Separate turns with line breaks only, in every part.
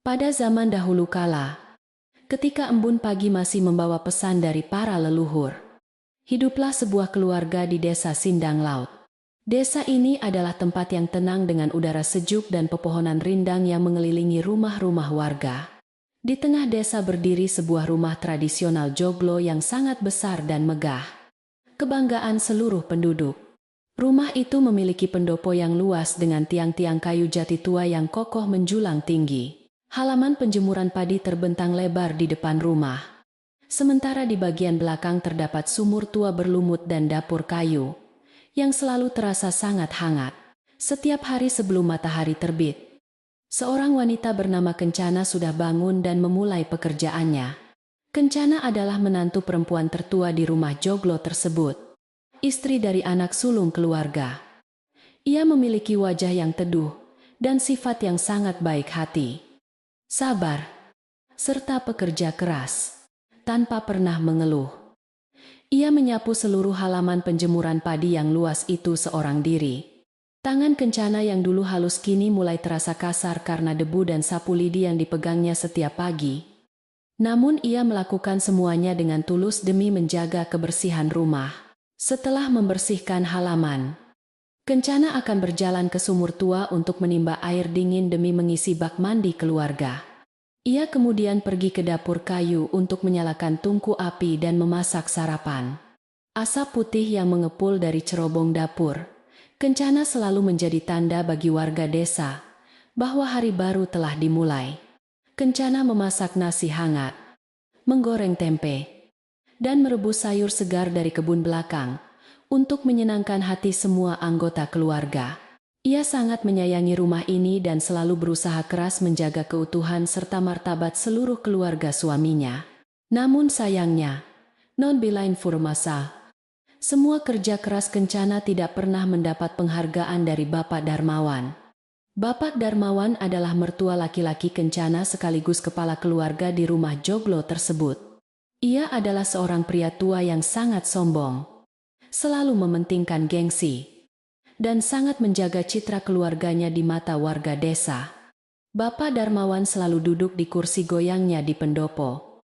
Pada zaman dahulu kala, ketika Embun Pagi masih membawa pesan dari para leluhur, hiduplah sebuah keluarga di desa Sindang Laut. Desa ini adalah tempat yang tenang dengan udara sejuk dan pepohonan rindang yang mengelilingi rumah-rumah warga. Di tengah desa berdiri sebuah rumah tradisional joglo yang sangat besar dan megah. Kebanggaan seluruh penduduk. Rumah itu memiliki pendopo yang luas dengan tiang-tiang kayu jati tua yang kokoh menjulang tinggi. Halaman penjemuran padi terbentang lebar di depan rumah. Sementara di bagian belakang terdapat sumur tua berlumut dan dapur kayu, yang selalu terasa sangat hangat. Setiap hari sebelum matahari terbit, seorang wanita bernama Kencana sudah bangun dan memulai pekerjaannya. Kencana adalah menantu perempuan tertua di rumah joglo tersebut. Istri dari anak sulung keluarga. Ia memiliki wajah yang teduh dan sifat yang sangat baik hati. Sabar, serta pekerja keras, tanpa pernah mengeluh. Ia menyapu seluruh halaman penjemuran padi yang luas itu seorang diri. Tangan Kencana yang dulu halus kini mulai terasa kasar karena debu dan sapu lidi yang dipegangnya setiap pagi. Namun ia melakukan semuanya dengan tulus demi menjaga kebersihan rumah. Setelah membersihkan halaman, Kencana akan berjalan ke sumur tua untuk menimba air dingin demi mengisi bak mandi keluarga. Ia kemudian pergi ke dapur kayu untuk menyalakan tungku api dan memasak sarapan. Asap putih yang mengepul dari cerobong dapur, Kencana selalu menjadi tanda bagi warga desa bahwa hari baru telah dimulai. Kencana memasak nasi hangat, menggoreng tempe, dan merebus sayur segar dari kebun belakang untuk menyenangkan hati semua anggota keluarga. Ia sangat menyayangi rumah ini dan selalu berusaha keras menjaga keutuhan serta martabat seluruh keluarga suaminya. Namun sayangnya, non bilain furmasa, semua kerja keras Kencana tidak pernah mendapat penghargaan dari Bapak Darmawan. Bapak Darmawan adalah mertua laki-laki Kencana sekaligus kepala keluarga di rumah joglo tersebut. Ia adalah seorang pria tua yang sangat sombong, selalu mementingkan gengsi, dan sangat menjaga citra keluarganya di mata warga desa. Bapak Darmawan selalu duduk di kursi goyangnya di pendopo,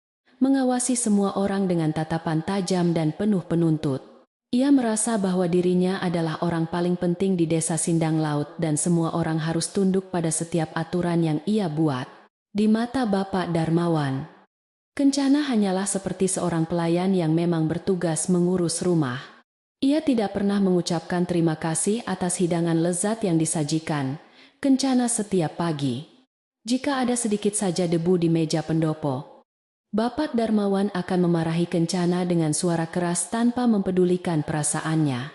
mengawasi semua orang dengan tatapan tajam dan penuh penuntut. Ia merasa bahwa dirinya adalah orang paling penting di desa Sindang Laut dan semua orang harus tunduk pada setiap aturan yang ia buat. Di mata Bapak Darmawan, Kencana hanyalah seperti seorang pelayan yang memang bertugas mengurus rumah. Ia tidak pernah mengucapkan terima kasih atas hidangan lezat yang disajikan Kencana setiap pagi. Jika ada sedikit saja debu di meja pendopo, Bapak Darmawan akan memarahi Kencana dengan suara keras tanpa mempedulikan perasaannya.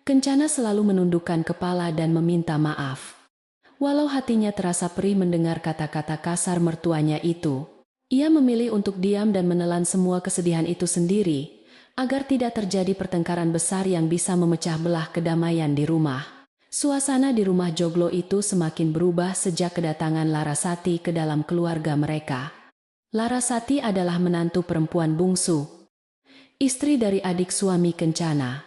Kencana selalu menundukkan kepala dan meminta maaf. Walau hatinya terasa perih mendengar kata-kata kasar mertuanya itu, ia memilih untuk diam dan menelan semua kesedihan itu sendiri, agar tidak terjadi pertengkaran besar yang bisa memecah belah kedamaian di rumah. Suasana di rumah joglo itu semakin berubah sejak kedatangan Larasati ke dalam keluarga mereka. Larasati adalah menantu perempuan bungsu, istri dari adik suami Kencana,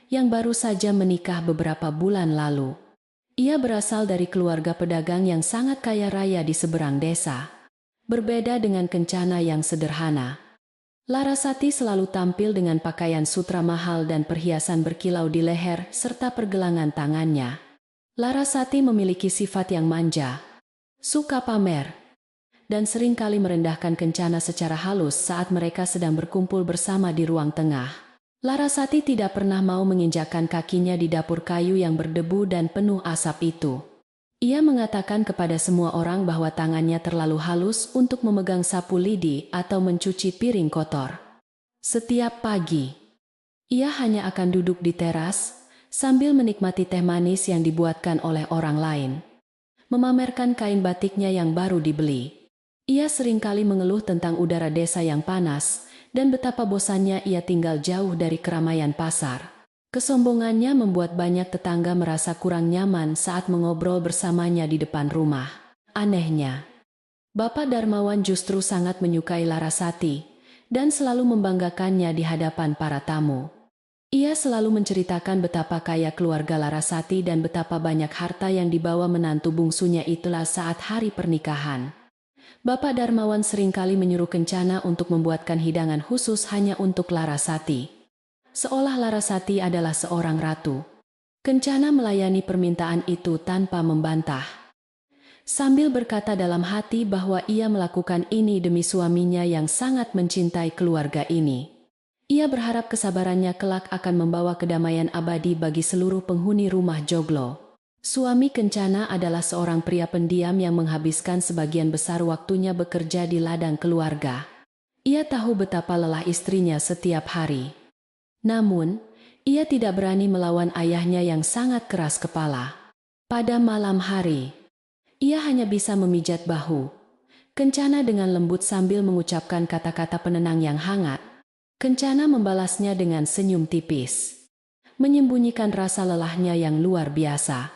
yang baru saja menikah beberapa bulan lalu. Ia berasal dari keluarga pedagang yang sangat kaya raya di seberang desa. Berbeda dengan Kencana yang sederhana, Larasati selalu tampil dengan pakaian sutra mahal dan perhiasan berkilau di leher serta pergelangan tangannya. Larasati memiliki sifat yang manja, suka pamer, dan seringkali merendahkan Kencana secara halus saat mereka sedang berkumpul bersama di ruang tengah. Larasati tidak pernah mau menginjakkan kakinya di dapur kayu yang berdebu dan penuh asap itu. Ia mengatakan kepada semua orang bahwa tangannya terlalu halus untuk memegang sapu lidi atau mencuci piring kotor. Setiap pagi, ia hanya akan duduk di teras sambil menikmati teh manis yang dibuatkan oleh orang lain, memamerkan kain batiknya yang baru dibeli. Ia seringkali mengeluh tentang udara desa yang panas dan betapa bosannya ia tinggal jauh dari keramaian pasar. Kesombongannya membuat banyak tetangga merasa kurang nyaman saat mengobrol bersamanya di depan rumah. Anehnya, Bapak Darmawan justru sangat menyukai Larasati dan selalu membanggakannya di hadapan para tamu. Ia selalu menceritakan betapa kaya keluarga Larasati dan betapa banyak harta yang dibawa menantu bungsunya itulah saat hari pernikahan. Bapak Darmawan seringkali menyuruh Kencana untuk membuatkan hidangan khusus hanya untuk Larasati. Seolah Larasati adalah seorang ratu. Kencana melayani permintaan itu tanpa membantah. Sambil berkata dalam hati bahwa ia melakukan ini demi suaminya yang sangat mencintai keluarga ini. Ia berharap kesabarannya kelak akan membawa kedamaian abadi bagi seluruh penghuni rumah Joglo. Suami Kencana adalah seorang pria pendiam yang menghabiskan sebagian besar waktunya bekerja di ladang keluarga. Ia tahu betapa lelah istrinya setiap hari. Namun, ia tidak berani melawan ayahnya yang sangat keras kepala. Pada malam hari, ia hanya bisa memijat bahu Kencana dengan lembut sambil mengucapkan kata-kata penenang yang hangat. Kencana membalasnya dengan senyum tipis, menyembunyikan rasa lelahnya yang luar biasa.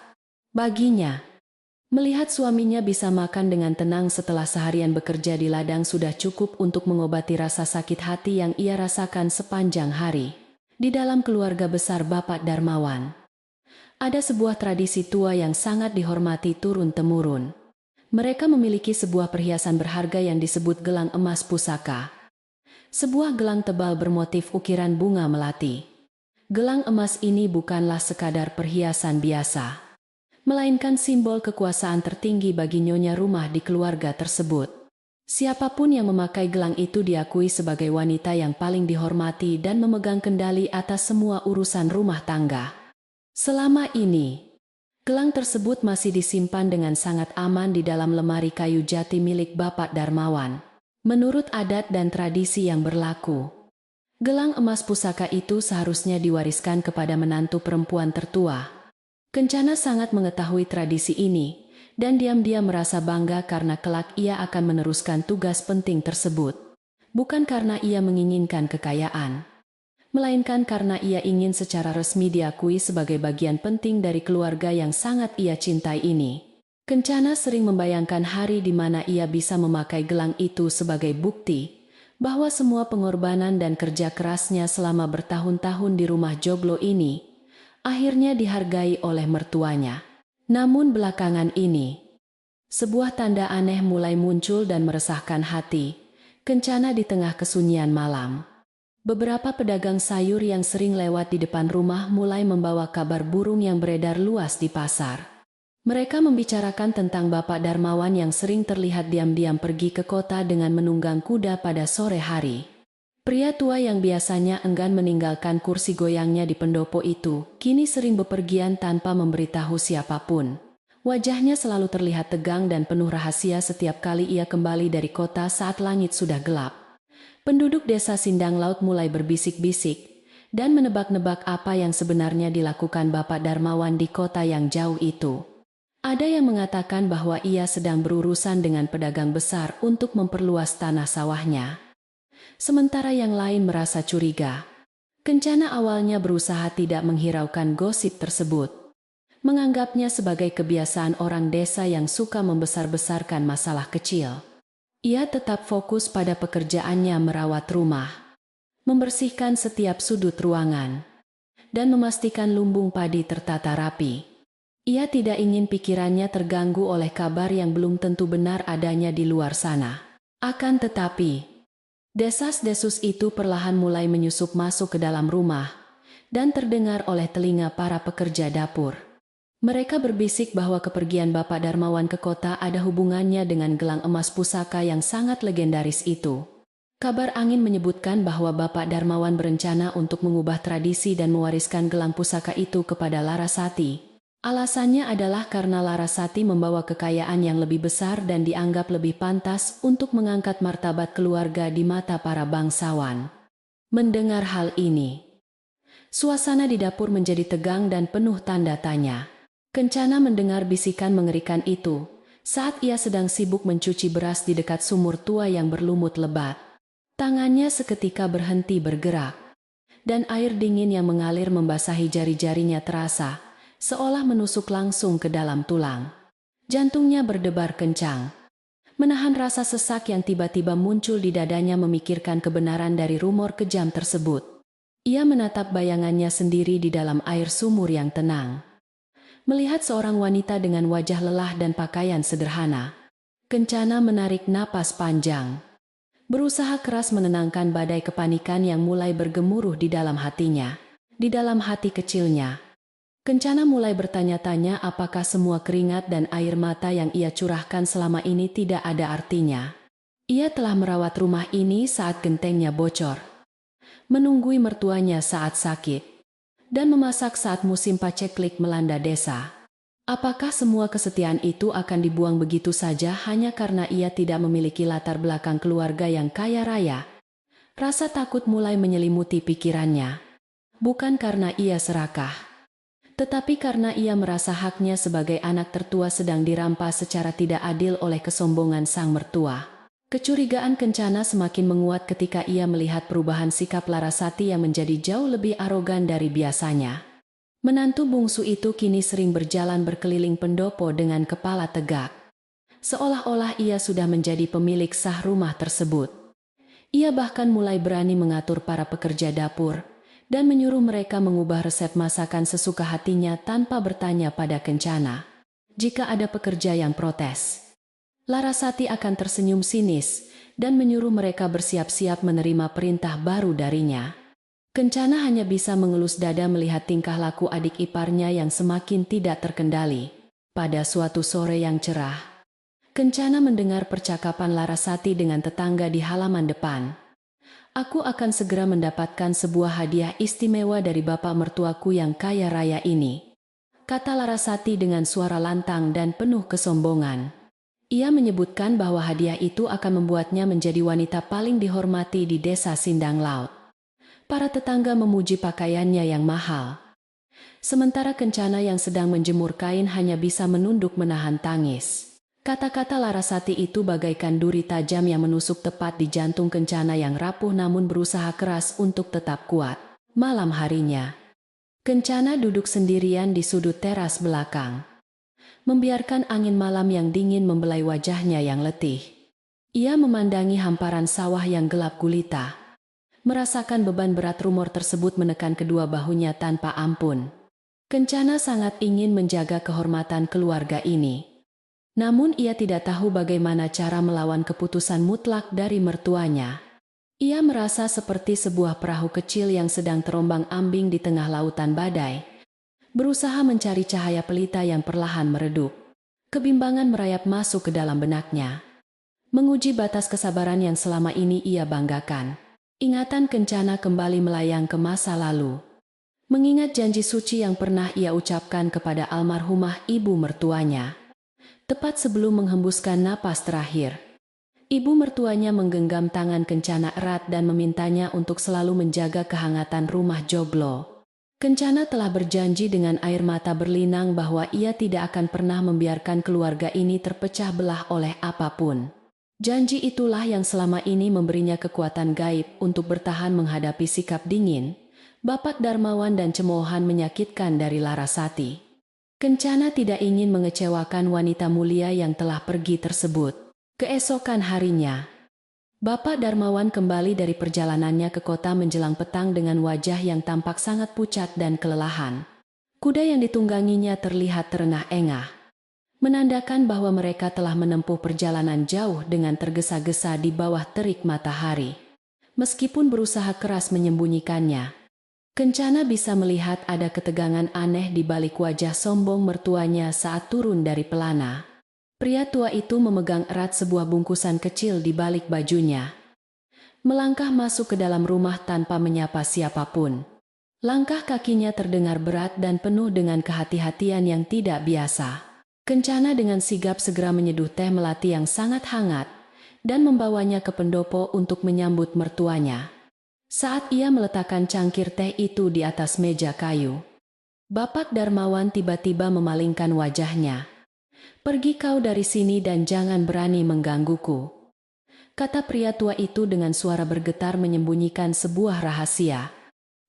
Baginya, melihat suaminya bisa makan dengan tenang setelah seharian bekerja di ladang sudah cukup untuk mengobati rasa sakit hati yang ia rasakan sepanjang hari. Di dalam keluarga besar Bapak Darmawan, ada sebuah tradisi tua yang sangat dihormati turun-temurun. Mereka memiliki sebuah perhiasan berharga yang disebut gelang emas pusaka. Sebuah gelang tebal bermotif ukiran bunga melati. Gelang emas ini bukanlah sekadar perhiasan biasa, melainkan simbol kekuasaan tertinggi bagi nyonya rumah di keluarga tersebut. Siapapun yang memakai gelang itu diakui sebagai wanita yang paling dihormati dan memegang kendali atas semua urusan rumah tangga. Selama ini, gelang tersebut masih disimpan dengan sangat aman di dalam lemari kayu jati milik Bapak Darmawan. Menurut adat dan tradisi yang berlaku, gelang emas pusaka itu seharusnya diwariskan kepada menantu perempuan tertua. Kencana sangat mengetahui tradisi ini, dan diam-diam merasa bangga karena kelak ia akan meneruskan tugas penting tersebut. Bukan karena ia menginginkan kekayaan, melainkan karena ia ingin secara resmi diakui sebagai bagian penting dari keluarga yang sangat ia cintai ini. Kencana sering membayangkan hari di mana ia bisa memakai gelang itu sebagai bukti bahwa semua pengorbanan dan kerja kerasnya selama bertahun-tahun di rumah Joglo ini akhirnya dihargai oleh mertuanya. Namun belakangan ini, sebuah tanda aneh mulai muncul dan meresahkan hati Kencana di tengah kesunyian malam. Beberapa pedagang sayur yang sering lewat di depan rumah mulai membawa kabar burung yang beredar luas di pasar. Mereka membicarakan tentang Bapak Darmawan yang sering terlihat diam-diam pergi ke kota dengan menunggang kuda pada sore hari. Pria tua yang biasanya enggan meninggalkan kursi goyangnya di pendopo itu, kini sering bepergian tanpa memberitahu siapapun. Wajahnya selalu terlihat tegang dan penuh rahasia setiap kali ia kembali dari kota saat langit sudah gelap. Penduduk desa Sindang Laut mulai berbisik-bisik dan menebak-nebak apa yang sebenarnya dilakukan Bapak Darmawan di kota yang jauh itu. Ada yang mengatakan bahwa ia sedang berurusan dengan pedagang besar untuk memperluas tanah sawahnya. Sementara yang lain merasa curiga. Kencana awalnya berusaha tidak menghiraukan gosip tersebut, menganggapnya sebagai kebiasaan orang desa yang suka membesar-besarkan masalah kecil. Ia tetap fokus pada pekerjaannya merawat rumah, membersihkan setiap sudut ruangan, dan memastikan lumbung padi tertata rapi. Ia tidak ingin pikirannya terganggu oleh kabar yang belum tentu benar adanya di luar sana. Akan tetapi, desas-desus itu perlahan mulai menyusup masuk ke dalam rumah dan terdengar oleh telinga para pekerja dapur. Mereka berbisik bahwa kepergian Bapak Darmawan ke kota ada hubungannya dengan gelang emas pusaka yang sangat legendaris itu. Kabar angin menyebutkan bahwa Bapak Darmawan berencana untuk mengubah tradisi dan mewariskan gelang pusaka itu kepada Larasati. Alasannya adalah karena Larasati membawa kekayaan yang lebih besar dan dianggap lebih pantas untuk mengangkat martabat keluarga di mata para bangsawan. Mendengar hal ini, suasana di dapur menjadi tegang dan penuh tanda tanya. Kencana mendengar bisikan mengerikan itu saat ia sedang sibuk mencuci beras di dekat sumur tua yang berlumut lebat. Tangannya seketika berhenti bergerak, dan air dingin yang mengalir membasahi jari-jarinya terasa seolah menusuk langsung ke dalam tulang. Jantungnya berdebar kencang, menahan rasa sesak yang tiba-tiba muncul di dadanya memikirkan kebenaran dari rumor kejam tersebut. Ia menatap bayangannya sendiri di dalam air sumur yang tenang, melihat seorang wanita dengan wajah lelah dan pakaian sederhana. Kencana menarik napas panjang. Berusaha keras menenangkan badai kepanikan yang mulai bergemuruh di dalam hatinya. Di dalam hati kecilnya, Kencana mulai bertanya-tanya apakah semua keringat dan air mata yang ia curahkan selama ini tidak ada artinya. Ia telah merawat rumah ini saat gentengnya bocor, menunggui mertuanya saat sakit, dan memasak saat musim paceklik melanda desa. Apakah semua kesetiaan itu akan dibuang begitu saja hanya karena ia tidak memiliki latar belakang keluarga yang kaya raya? Rasa takut mulai menyelimuti pikirannya. Bukan karena ia serakah, tetapi karena ia merasa haknya sebagai anak tertua sedang dirampas secara tidak adil oleh kesombongan sang mertua. Kecurigaan Kencana semakin menguat ketika ia melihat perubahan sikap Larasati yang menjadi jauh lebih arogan dari biasanya. Menantu bungsu itu kini sering berjalan berkeliling pendopo dengan kepala tegak. Seolah-olah ia sudah menjadi pemilik sah rumah tersebut. Ia bahkan mulai berani mengatur para pekerja dapur dan menyuruh mereka mengubah resep masakan sesuka hatinya tanpa bertanya pada Kencana. Jika ada pekerja yang protes, Larasati akan tersenyum sinis dan menyuruh mereka bersiap-siap menerima perintah baru darinya. Kencana hanya bisa mengelus dada melihat tingkah laku adik iparnya yang semakin tidak terkendali. Pada suatu sore yang cerah, Kencana mendengar percakapan Larasati dengan tetangga di halaman depan. "Aku akan segera mendapatkan sebuah hadiah istimewa dari bapak mertuaku yang kaya raya ini," kata Larasati dengan suara lantang dan penuh kesombongan. Ia menyebutkan bahwa hadiah itu akan membuatnya menjadi wanita paling dihormati di desa Sindang Laut. Para tetangga memuji pakaiannya yang mahal. Sementara Kencana yang sedang menjemur kain hanya bisa menunduk menahan tangis. Kata-kata Larasati itu bagaikan duri tajam yang menusuk tepat di jantung Kencana yang rapuh namun berusaha keras untuk tetap kuat. Malam harinya, Kencana duduk sendirian di sudut teras belakang, membiarkan angin malam yang dingin membelai wajahnya yang letih. Ia memandangi hamparan sawah yang gelap gulita, merasakan beban berat rumor tersebut menekan kedua bahunya tanpa ampun. Kencana sangat ingin menjaga kehormatan keluarga ini. Namun ia tidak tahu bagaimana cara melawan keputusan mutlak dari mertuanya. Ia merasa seperti sebuah perahu kecil yang sedang terombang-ambing di tengah lautan badai, berusaha mencari cahaya pelita yang perlahan meredup. Kebimbangan merayap masuk ke dalam benaknya, menguji batas kesabaran yang selama ini ia banggakan. Ingatan Kencana kembali melayang ke masa lalu, mengingat janji suci yang pernah ia ucapkan kepada almarhumah ibu mertuanya. Tepat sebelum menghembuskan napas terakhir, ibu mertuanya menggenggam tangan Kencana erat dan memintanya untuk selalu menjaga kehangatan rumah joglo. Kencana telah berjanji dengan air mata berlinang bahwa ia tidak akan pernah membiarkan keluarga ini terpecah belah oleh apapun. Janji itulah yang selama ini memberinya kekuatan gaib untuk bertahan menghadapi sikap dingin, bapak Darmawan dan cemoohan menyakitkan dari Larasati. Kencana tidak ingin mengecewakan wanita mulia yang telah pergi tersebut. Keesokan harinya, Bapak Darmawan kembali dari perjalanannya ke kota menjelang petang dengan wajah yang tampak sangat pucat dan kelelahan. Kuda yang ditungganginya terlihat terengah-engah, menandakan bahwa mereka telah menempuh perjalanan jauh dengan tergesa-gesa di bawah terik matahari. Meskipun berusaha keras menyembunyikannya, Kencana bisa melihat ada ketegangan aneh di balik wajah sombong mertuanya saat turun dari pelana. Pria tua itu memegang erat sebuah bungkusan kecil di balik bajunya, melangkah masuk ke dalam rumah tanpa menyapa siapapun. Langkah kakinya terdengar berat dan penuh dengan kehati-hatian yang tidak biasa. Kencana dengan sigap segera menyeduh teh melati yang sangat hangat dan membawanya ke pendopo untuk menyambut mertuanya. Saat ia meletakkan cangkir teh itu di atas meja kayu, Bapak Darmawan tiba-tiba memalingkan wajahnya. "Pergi kau dari sini dan jangan berani menggangguku," kata pria tua itu dengan suara bergetar menyembunyikan sebuah rahasia.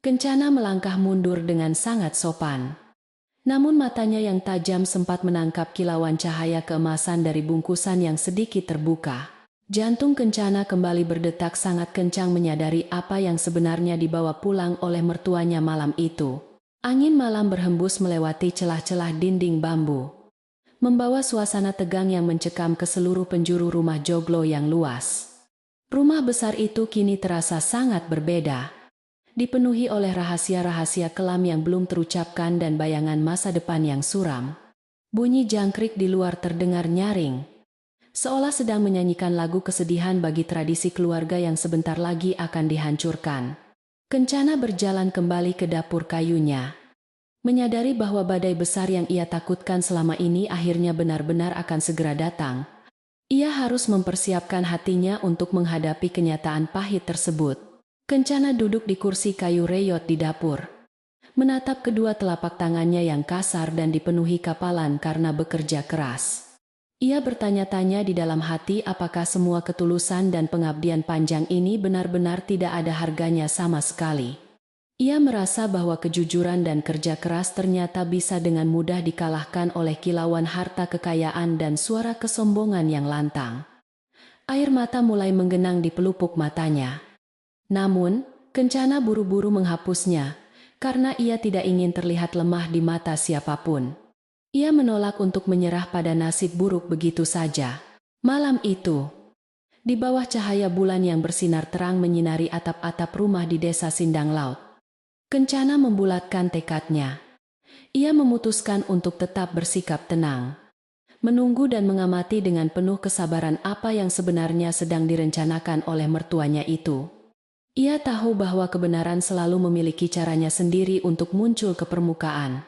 Kencana melangkah mundur dengan sangat sopan. Namun matanya yang tajam sempat menangkap kilauan cahaya keemasan dari bungkusan yang sedikit terbuka. Jantung Kencana kembali berdetak sangat kencang menyadari apa yang sebenarnya dibawa pulang oleh mertuanya malam itu. Angin malam berhembus melewati celah-celah dinding bambu, membawa suasana tegang yang mencekam ke seluruh penjuru rumah joglo yang luas. Rumah besar itu kini terasa sangat berbeda, dipenuhi oleh rahasia-rahasia kelam yang belum terucapkan dan bayangan masa depan yang suram. Bunyi jangkrik di luar terdengar nyaring, seolah sedang menyanyikan lagu kesedihan bagi tradisi keluarga yang sebentar lagi akan dihancurkan. Kencana berjalan kembali ke dapur kayunya, menyadari bahwa badai besar yang ia takutkan selama ini akhirnya benar-benar akan segera datang. Ia harus mempersiapkan hatinya untuk menghadapi kenyataan pahit tersebut. Kencana duduk di kursi kayu reyot di dapur, menatap kedua telapak tangannya yang kasar dan dipenuhi kapalan karena bekerja keras. Ia bertanya-tanya di dalam hati apakah semua ketulusan dan pengabdian panjang ini benar-benar tidak ada harganya sama sekali. Ia merasa bahwa kejujuran dan kerja keras ternyata bisa dengan mudah dikalahkan oleh kilauan harta kekayaan dan suara kesombongan yang lantang. Air mata mulai menggenang di pelupuk matanya. Namun, Kencana buru-buru menghapusnya, karena ia tidak ingin terlihat lemah di mata siapapun. Ia menolak untuk menyerah pada nasib buruk begitu saja. Malam itu, di bawah cahaya bulan yang bersinar terang menyinari atap-atap rumah di desa Sindang Laut, Kencana membulatkan tekadnya. Ia memutuskan untuk tetap bersikap tenang, menunggu dan mengamati dengan penuh kesabaran apa yang sebenarnya sedang direncanakan oleh mertuanya itu. Ia tahu bahwa kebenaran selalu memiliki caranya sendiri untuk muncul ke permukaan.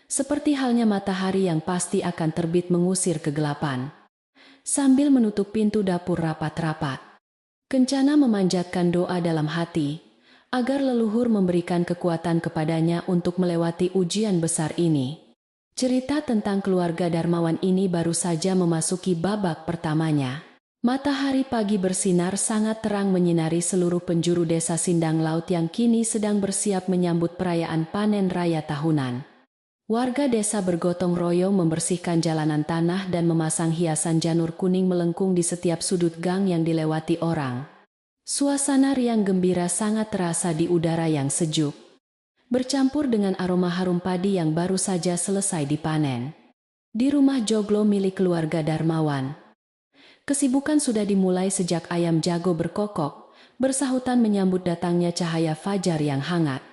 Seperti halnya matahari yang pasti akan terbit mengusir kegelapan. Sambil menutup pintu dapur rapat-rapat, Kencana memanjatkan doa dalam hati, agar leluhur memberikan kekuatan kepadanya untuk melewati ujian besar ini. Cerita tentang keluarga Darmawan ini baru saja memasuki babak pertamanya. Matahari pagi bersinar sangat terang menyinari seluruh penjuru desa Sindang Laut yang kini sedang bersiap menyambut perayaan panen raya tahunan. Warga desa bergotong royong membersihkan jalanan tanah dan memasang hiasan janur kuning melengkung di setiap sudut gang yang dilewati orang. Suasana riang gembira sangat terasa di udara yang sejuk, bercampur dengan aroma harum padi yang baru saja selesai dipanen. Di rumah joglo milik keluarga Darmawan, kesibukan sudah dimulai sejak ayam jago berkokok, bersahutan menyambut datangnya cahaya fajar yang hangat.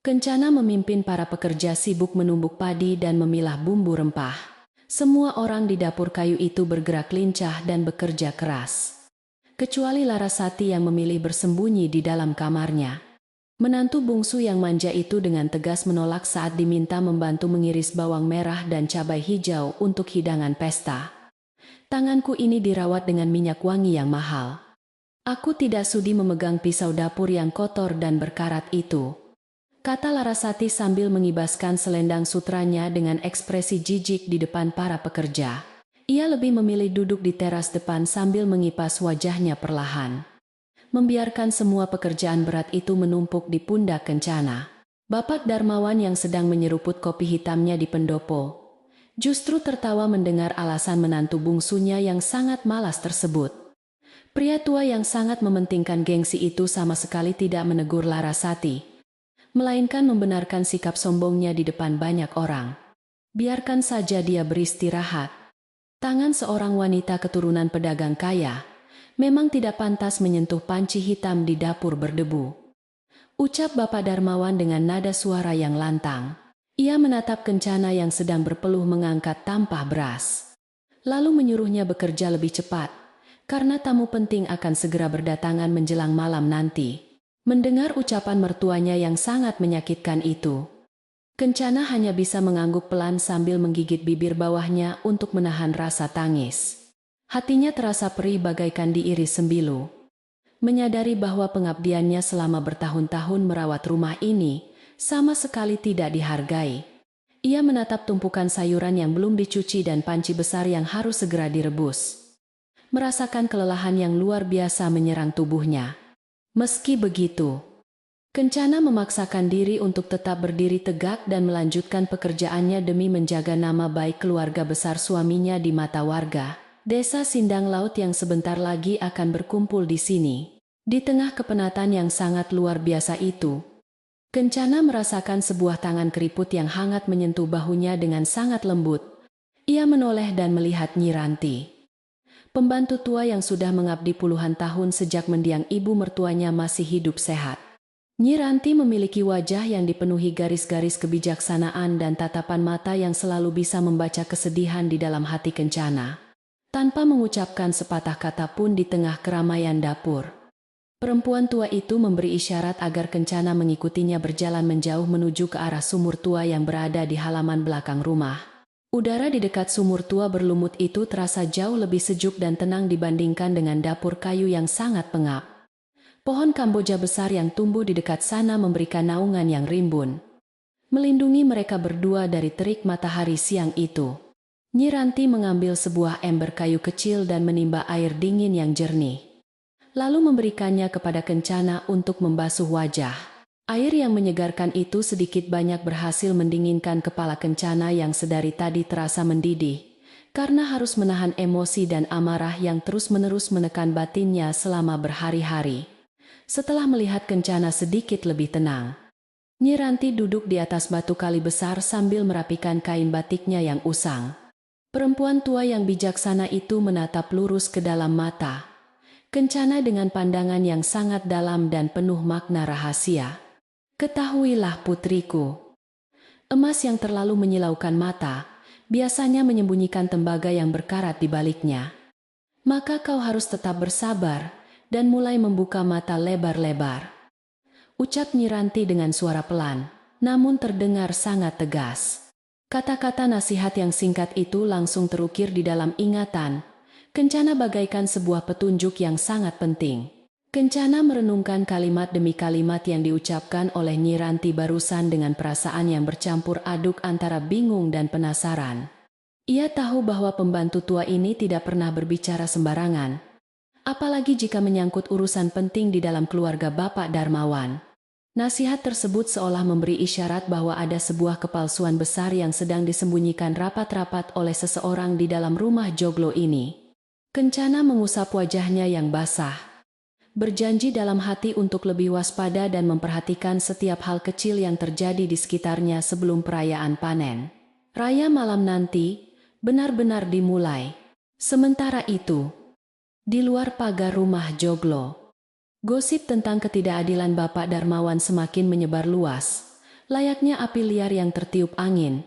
Kencana memimpin para pekerja sibuk menumbuk padi dan memilah bumbu rempah. Semua orang di dapur kayu itu bergerak lincah dan bekerja keras, kecuali Larasati yang memilih bersembunyi di dalam kamarnya. Menantu bungsu yang manja itu dengan tegas menolak saat diminta membantu mengiris bawang merah dan cabai hijau untuk hidangan pesta. Tanganku ini dirawat dengan minyak wangi yang mahal. Aku tidak sudi memegang pisau dapur yang kotor dan berkarat itu, kata Larasati sambil mengibaskan selendang sutranya dengan ekspresi jijik di depan para pekerja. Ia lebih memilih duduk di teras depan sambil mengipas wajahnya perlahan, membiarkan semua pekerjaan berat itu menumpuk di pundak Kencana. Bapak Darmawan yang sedang menyeruput kopi hitamnya di pendopo, justru tertawa mendengar alasan menantu bungsunya yang sangat malas tersebut. Pria tua yang sangat mementingkan gengsi itu sama sekali tidak menegur Larasati, melainkan membenarkan sikap sombongnya di depan banyak orang. Biarkan saja dia beristirahat. Tangan seorang wanita keturunan pedagang kaya memang tidak pantas menyentuh panci hitam di dapur berdebu, ucap Bapak Darmawan dengan nada suara yang lantang. Ia menatap Kencana yang sedang berpeluh mengangkat tampah beras, lalu menyuruhnya bekerja lebih cepat, karena tamu penting akan segera berdatangan menjelang malam nanti. Mendengar ucapan mertuanya yang sangat menyakitkan itu, Kencana hanya bisa mengangguk pelan sambil menggigit bibir bawahnya untuk menahan rasa tangis. Hatinya terasa perih bagaikan diiris sembilu, menyadari bahwa pengabdiannya selama bertahun-tahun merawat rumah ini sama sekali tidak dihargai. Ia menatap tumpukan sayuran yang belum dicuci dan panci besar yang harus segera direbus, merasakan kelelahan yang luar biasa menyerang tubuhnya. Meski begitu, Kencana memaksakan diri untuk tetap berdiri tegak dan melanjutkan pekerjaannya demi menjaga nama baik keluarga besar suaminya di mata warga desa Sindang Laut yang sebentar lagi akan berkumpul di sini. Di tengah kepenatan yang sangat luar biasa itu, Kencana merasakan sebuah tangan keriput yang hangat menyentuh bahunya dengan sangat lembut. Ia menoleh dan melihat Nyi Ranti. Pembantu tua yang sudah mengabdi puluhan tahun sejak mendiang ibu mertuanya masih hidup sehat. Nyi Ranti memiliki wajah yang dipenuhi garis-garis kebijaksanaan dan tatapan mata yang selalu bisa membaca kesedihan di dalam hati Kencana. Tanpa mengucapkan sepatah kata pun di tengah keramaian dapur, perempuan tua itu memberi isyarat agar Kencana mengikutinya berjalan menjauh menuju ke arah sumur tua yang berada di halaman belakang rumah. Udara di dekat sumur tua berlumut itu terasa jauh lebih sejuk dan tenang dibandingkan dengan dapur kayu yang sangat pengap. Pohon Kamboja besar yang tumbuh di dekat sana memberikan naungan yang rimbun, melindungi mereka berdua dari terik matahari siang itu. Nyi Ranti mengambil sebuah ember kayu kecil dan menimba air dingin yang jernih, lalu memberikannya kepada Kencana untuk membasuh wajah. Air yang menyegarkan itu sedikit banyak berhasil mendinginkan kepala Kencana yang sedari tadi terasa mendidih, karena harus menahan emosi dan amarah yang terus-menerus menekan batinnya selama berhari-hari. Setelah melihat Kencana sedikit lebih tenang, Nyi Ranti duduk di atas batu kali besar sambil merapikan kain batiknya yang usang. Perempuan tua yang bijaksana itu menatap lurus ke dalam mata Kencana dengan pandangan yang sangat dalam dan penuh makna rahasia. Ketahuilah putriku, emas yang terlalu menyilaukan mata biasanya menyembunyikan tembaga yang berkarat di baliknya. Maka kau harus tetap bersabar dan mulai membuka mata lebar-lebar. Ucap Nyi Ranti dengan suara pelan, namun terdengar sangat tegas. Kata-kata nasihat yang singkat itu langsung terukir di dalam ingatan Kencana bagaikan sebuah petunjuk yang sangat penting. Kencana merenungkan kalimat demi kalimat yang diucapkan oleh Nyi Ranti barusan dengan perasaan yang bercampur aduk antara bingung dan penasaran. Ia tahu bahwa pembantu tua ini tidak pernah berbicara sembarangan, apalagi jika menyangkut urusan penting di dalam keluarga Bapak Darmawan. Nasihat tersebut seolah memberi isyarat bahwa ada sebuah kepalsuan besar yang sedang disembunyikan rapat-rapat oleh seseorang di dalam rumah joglo ini. Kencana mengusap wajahnya yang basah, berjanji dalam hati untuk lebih waspada dan memperhatikan setiap hal kecil yang terjadi di sekitarnya sebelum perayaan panen raya malam nanti benar-benar dimulai. Sementara itu, di luar pagar rumah joglo, gosip tentang ketidakadilan Bapak Darmawan semakin menyebar luas, layaknya api liar yang tertiup angin.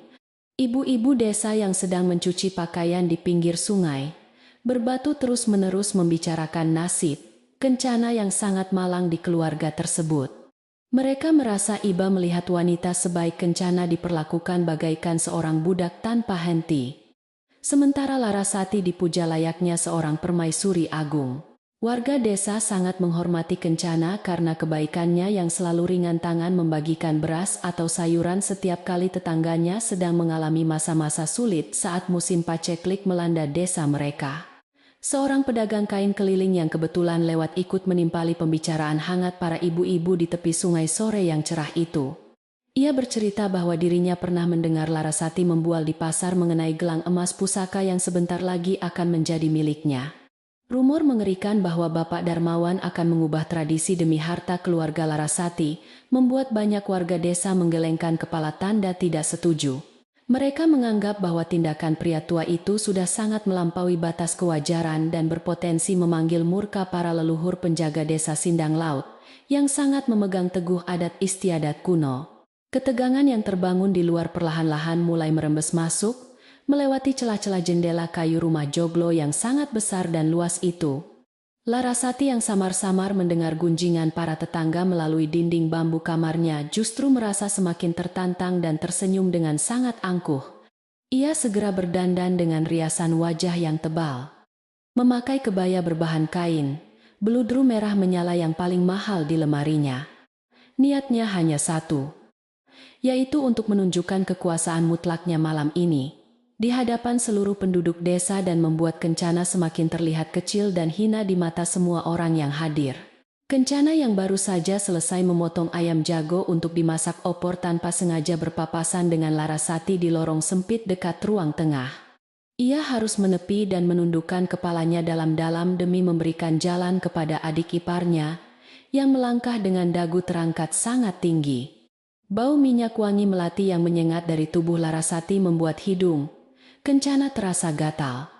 Ibu-ibu desa yang sedang mencuci pakaian di pinggir sungai berbatu terus-menerus membicarakan nasib Kencana yang sangat malang di keluarga tersebut. Mereka merasa iba melihat wanita sebaik Kencana diperlakukan bagaikan seorang budak tanpa henti. Sementara Larasati dipuja layaknya seorang permaisuri agung. Warga desa sangat menghormati Kencana karena kebaikannya yang selalu ringan tangan membagikan beras atau sayuran setiap kali tetangganya sedang mengalami masa-masa sulit saat musim paceklik melanda desa mereka. Seorang pedagang kain keliling yang kebetulan lewat ikut menimpali pembicaraan hangat para ibu-ibu di tepi sungai sore yang cerah itu. Ia bercerita bahwa dirinya pernah mendengar Larasati membual di pasar mengenai gelang emas pusaka yang sebentar lagi akan menjadi miliknya. Rumor mengerikan bahwa Bapak Darmawan akan mengubah tradisi demi harta keluarga Larasati, membuat banyak warga desa menggelengkan kepala tanda tidak setuju. Mereka menganggap bahwa tindakan pria tua itu sudah sangat melampaui batas kewajaran dan berpotensi memanggil murka para leluhur penjaga desa Sindang Laut, yang sangat memegang teguh adat istiadat kuno. Ketegangan yang terbangun di luar perlahan-lahan mulai merembes masuk, melewati celah-celah jendela kayu rumah joglo yang sangat besar dan luas itu. Larasati yang samar-samar mendengar gunjingan para tetangga melalui dinding bambu kamarnya justru merasa semakin tertantang dan tersenyum dengan sangat angkuh. Ia segera berdandan dengan riasan wajah yang tebal, memakai kebaya berbahan kain, beludru merah menyala yang paling mahal di lemarinya. Niatnya hanya satu, yaitu untuk menunjukkan kekuasaan mutlaknya malam ini di hadapan seluruh penduduk desa dan membuat Kencana semakin terlihat kecil dan hina di mata semua orang yang hadir. Kencana yang baru saja selesai memotong ayam jago untuk dimasak opor tanpa sengaja berpapasan dengan Larasati di lorong sempit dekat ruang tengah. Ia harus menepi dan menundukkan kepalanya dalam-dalam demi memberikan jalan kepada adik iparnya yang melangkah dengan dagu terangkat sangat tinggi. Bau minyak wangi melati yang menyengat dari tubuh Larasati membuat hidung Kencana terasa gatal,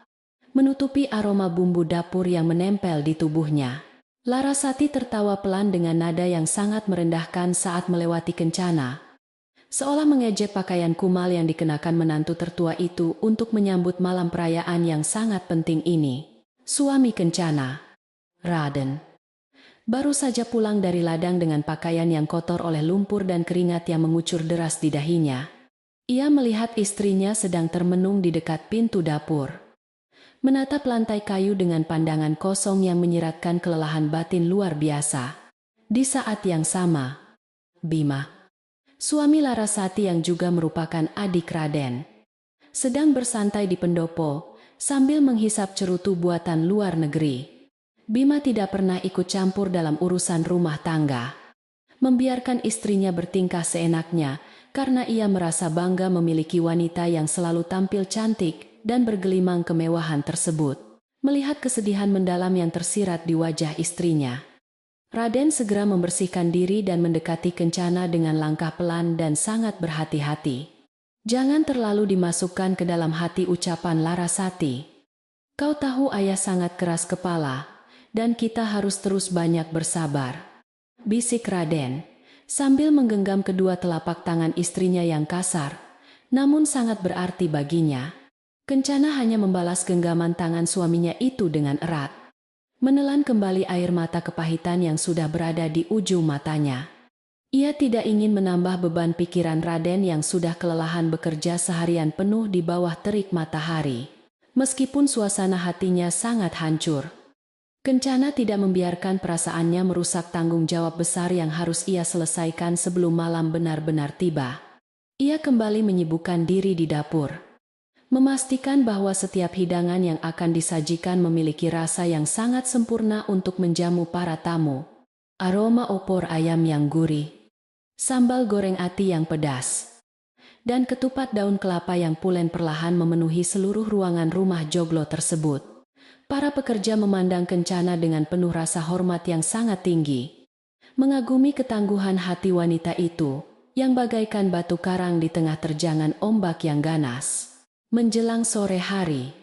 menutupi aroma bumbu dapur yang menempel di tubuhnya. Larasati tertawa pelan dengan nada yang sangat merendahkan saat melewati Kencana, seolah mengejek pakaian kumal yang dikenakan menantu tertua itu untuk menyambut malam perayaan yang sangat penting ini. Suami Kencana, Raden, baru saja pulang dari ladang dengan pakaian yang kotor oleh lumpur dan keringat yang mengucur deras di dahinya. Ia melihat istrinya sedang termenung di dekat pintu dapur, menatap lantai kayu dengan pandangan kosong yang menyiratkan kelelahan batin luar biasa. Di saat yang sama, Bima, suami Larasati yang juga merupakan adik Raden, sedang bersantai di pendopo sambil menghisap cerutu buatan luar negeri. Bima tidak pernah ikut campur dalam urusan rumah tangga, membiarkan istrinya bertingkah seenaknya karena ia merasa bangga memiliki wanita yang selalu tampil cantik dan bergelimang kemewahan tersebut. Melihat kesedihan mendalam yang tersirat di wajah istrinya, Raden segera membersihkan diri dan mendekati Kencana dengan langkah pelan dan sangat berhati-hati. "Jangan terlalu dimasukkan ke dalam hati," ucapan Larasati. "Kau tahu ayah sangat keras kepala, dan kita harus terus banyak bersabar," bisik Raden, sambil menggenggam kedua telapak tangan istrinya yang kasar, namun sangat berarti baginya. Kencana hanya membalas genggaman tangan suaminya itu dengan erat, menelan kembali air mata kepahitan yang sudah berada di ujung matanya. Ia tidak ingin menambah beban pikiran Raden yang sudah kelelahan bekerja seharian penuh di bawah terik matahari. Meskipun suasana hatinya sangat hancur, Kencana tidak membiarkan perasaannya merusak tanggung jawab besar yang harus ia selesaikan sebelum malam benar-benar tiba. Ia kembali menyibukkan diri di dapur, memastikan bahwa setiap hidangan yang akan disajikan memiliki rasa yang sangat sempurna untuk menjamu para tamu. Aroma opor ayam yang gurih, sambal goreng ati yang pedas, dan ketupat daun kelapa yang pulen perlahan memenuhi seluruh ruangan rumah joglo tersebut. Para pekerja memandang Kencana dengan penuh rasa hormat yang sangat tinggi, mengagumi ketangguhan hati wanita itu yang bagaikan batu karang di tengah terjangan ombak yang ganas. Menjelang sore hari,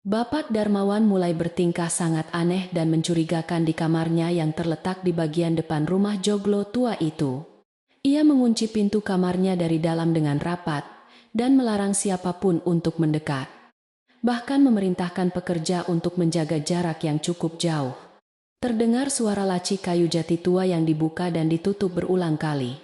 Bapak Darmawan mulai bertingkah sangat aneh dan mencurigakan di kamarnya yang terletak di bagian depan rumah joglo tua itu. Ia mengunci pintu kamarnya dari dalam dengan rapat dan melarang siapapun untuk mendekat, bahkan memerintahkan pekerja untuk menjaga jarak yang cukup jauh. Terdengar suara laci kayu jati tua yang dibuka dan ditutup berulang kali,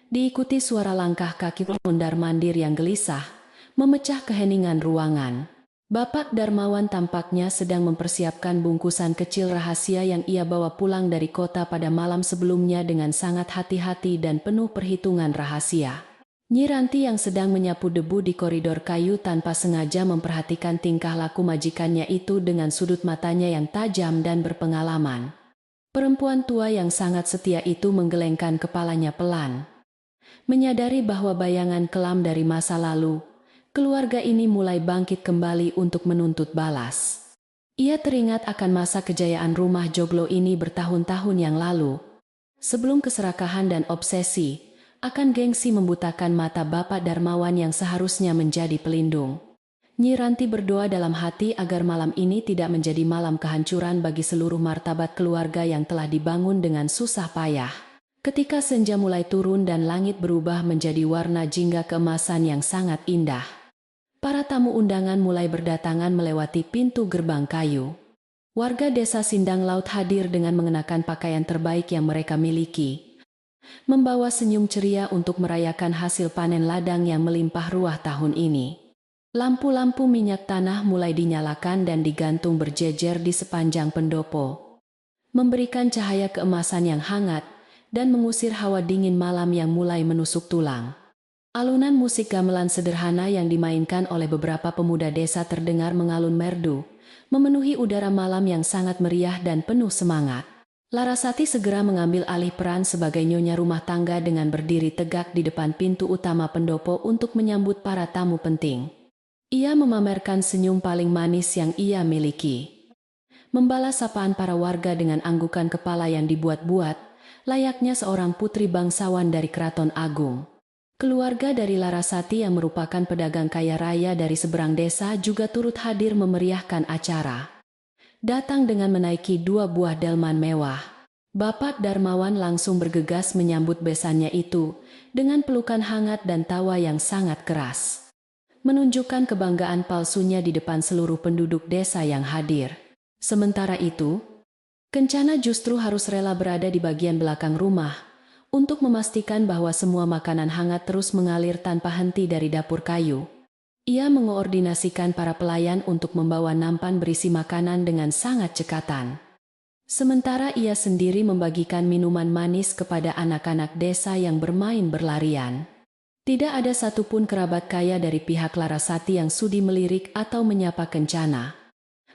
diikuti suara langkah kaki mondar-mandir yang gelisah, memecah keheningan ruangan. Bapak Darmawan tampaknya sedang mempersiapkan bungkusan kecil rahasia yang ia bawa pulang dari kota pada malam sebelumnya dengan sangat hati-hati dan penuh perhitungan rahasia. Nyi Ranti yang sedang menyapu debu di koridor kayu tanpa sengaja memperhatikan tingkah laku majikannya itu dengan sudut matanya yang tajam dan berpengalaman. Perempuan tua yang sangat setia itu menggelengkan kepalanya pelan, menyadari bahwa bayangan kelam dari masa lalu, keluarga ini mulai bangkit kembali untuk menuntut balas. Ia teringat akan masa kejayaan rumah joglo ini bertahun-tahun yang lalu, sebelum keserakahan dan obsesi akan gengsi membutakan mata Bapak Darmawan yang seharusnya menjadi pelindung. Nyi Ranti berdoa dalam hati agar malam ini tidak menjadi malam kehancuran bagi seluruh martabat keluarga yang telah dibangun dengan susah payah. Ketika senja mulai turun dan langit berubah menjadi warna jingga keemasan yang sangat indah, para tamu undangan mulai berdatangan melewati pintu gerbang kayu. Warga desa Sindang Laut hadir dengan mengenakan pakaian terbaik yang mereka miliki, membawa senyum ceria untuk merayakan hasil panen ladang yang melimpah ruah tahun ini. Lampu-lampu minyak tanah mulai dinyalakan dan digantung berjejer di sepanjang pendopo, memberikan cahaya keemasan yang hangat dan mengusir hawa dingin malam yang mulai menusuk tulang. Alunan musik gamelan sederhana yang dimainkan oleh beberapa pemuda desa terdengar mengalun merdu, memenuhi udara malam yang sangat meriah dan penuh semangat. Larasati segera mengambil alih peran sebagai nyonya rumah tangga dengan berdiri tegak di depan pintu utama pendopo untuk menyambut para tamu penting. Ia memamerkan senyum paling manis yang ia miliki, membalas sapaan para warga dengan anggukan kepala yang dibuat-buat, layaknya seorang putri bangsawan dari Keraton Agung. Keluarga dari Larasati yang merupakan pedagang kaya raya dari seberang desa juga turut hadir memeriahkan acara. Datang dengan menaiki 2 buah delman mewah. Bapak Darmawan langsung bergegas menyambut besannya itu dengan pelukan hangat dan tawa yang sangat keras. Menunjukkan kebanggaan palsunya di depan seluruh penduduk desa yang hadir. Sementara itu, Kencana justru harus rela berada di bagian belakang rumah untuk memastikan bahwa semua makanan hangat terus mengalir tanpa henti dari dapur kayu. Ia mengoordinasikan para pelayan untuk membawa nampan berisi makanan dengan sangat cekatan. Sementara ia sendiri membagikan minuman manis kepada anak-anak desa yang bermain berlarian. Tidak ada satupun kerabat kaya dari pihak Larasati yang sudi melirik atau menyapa Kencana.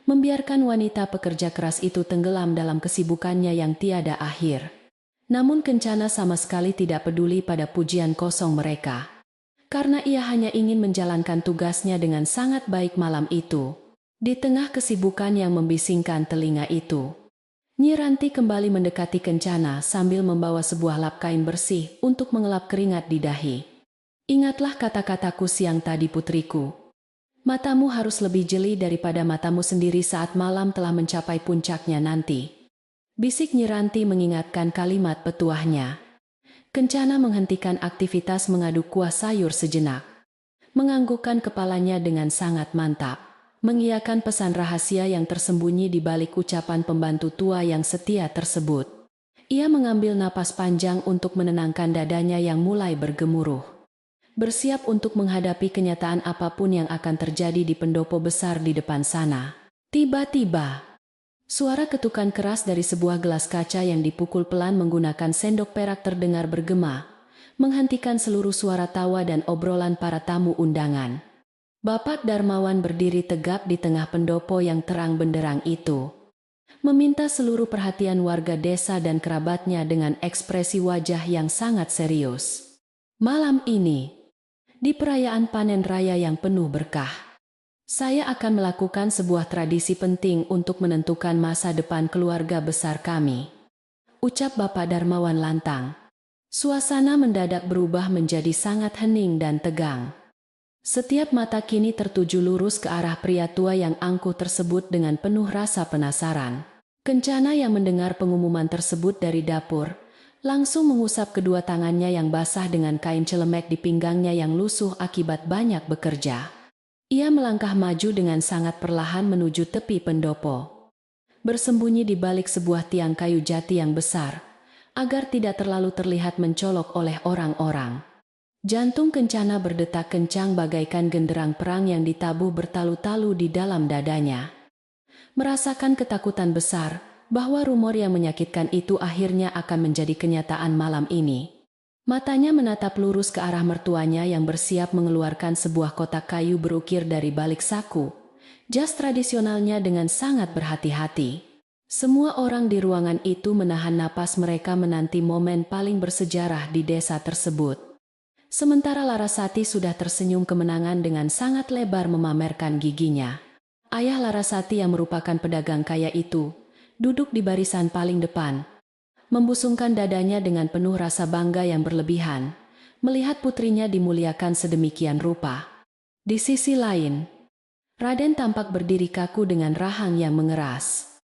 Membiarkan wanita pekerja keras itu tenggelam dalam kesibukannya yang tiada akhir. Namun Kencana sama sekali tidak peduli pada pujian kosong mereka. Karena ia hanya ingin menjalankan tugasnya dengan sangat baik malam itu. Di tengah kesibukan yang membisingkan telinga itu, Nyi Ranti kembali mendekati Kencana sambil membawa sebuah lap kain bersih untuk mengelap keringat di dahi. Ingatlah kata-kataku siang tadi putriku. Matamu harus lebih jeli daripada matamu sendiri saat malam telah mencapai puncaknya nanti. Bisik Nyi Ranti mengingatkan kalimat petuahnya. Kencana menghentikan aktivitas mengaduk kuah sayur sejenak. Menganggukkan kepalanya dengan sangat mantap. Mengiyakan pesan rahasia yang tersembunyi di balik ucapan pembantu tua yang setia tersebut. Ia mengambil napas panjang untuk menenangkan dadanya yang mulai bergemuruh. Bersiap untuk menghadapi kenyataan apapun yang akan terjadi di pendopo besar di depan sana. Tiba-tiba, suara ketukan keras dari sebuah gelas kaca yang dipukul pelan menggunakan sendok perak terdengar bergema, menghentikan seluruh suara tawa dan obrolan para tamu undangan. Bapak Darmawan berdiri tegap di tengah pendopo yang terang benderang itu. Meminta seluruh perhatian warga desa dan kerabatnya dengan ekspresi wajah yang sangat serius. Malam ini, di perayaan panen raya yang penuh berkah, saya akan melakukan sebuah tradisi penting untuk menentukan masa depan keluarga besar kami. Ucap Bapak Darmawan lantang. Suasana mendadak berubah menjadi sangat hening dan tegang. Setiap mata kini tertuju lurus ke arah pria tua yang angkuh tersebut dengan penuh rasa penasaran. Kencana yang mendengar pengumuman tersebut dari dapur, langsung mengusap kedua tangannya yang basah dengan kain celemek di pinggangnya yang lusuh akibat banyak bekerja. Ia melangkah maju dengan sangat perlahan menuju tepi pendopo. Bersembunyi di balik sebuah tiang kayu jati yang besar, agar tidak terlalu terlihat mencolok oleh orang-orang. Jantung Kencana berdetak kencang bagaikan genderang perang yang ditabuh bertalu-talu di dalam dadanya. Merasakan ketakutan besar bahwa rumor yang menyakitkan itu akhirnya akan menjadi kenyataan malam ini. Matanya menatap lurus ke arah mertuanya yang bersiap mengeluarkan sebuah kotak kayu berukir dari balik saku, jas tradisionalnya dengan sangat berhati-hati. Semua orang di ruangan itu menahan napas mereka menanti momen paling bersejarah di desa tersebut. Sementara Larasati sudah tersenyum kemenangan dengan sangat lebar memamerkan giginya. Ayah Larasati yang merupakan pedagang kaya itu, duduk di barisan paling depan, membusungkan dadanya dengan penuh rasa bangga yang berlebihan, melihat putrinya dimuliakan sedemikian rupa. Di sisi lain, Raden tampak berdiri kaku dengan rahang yang mengeras.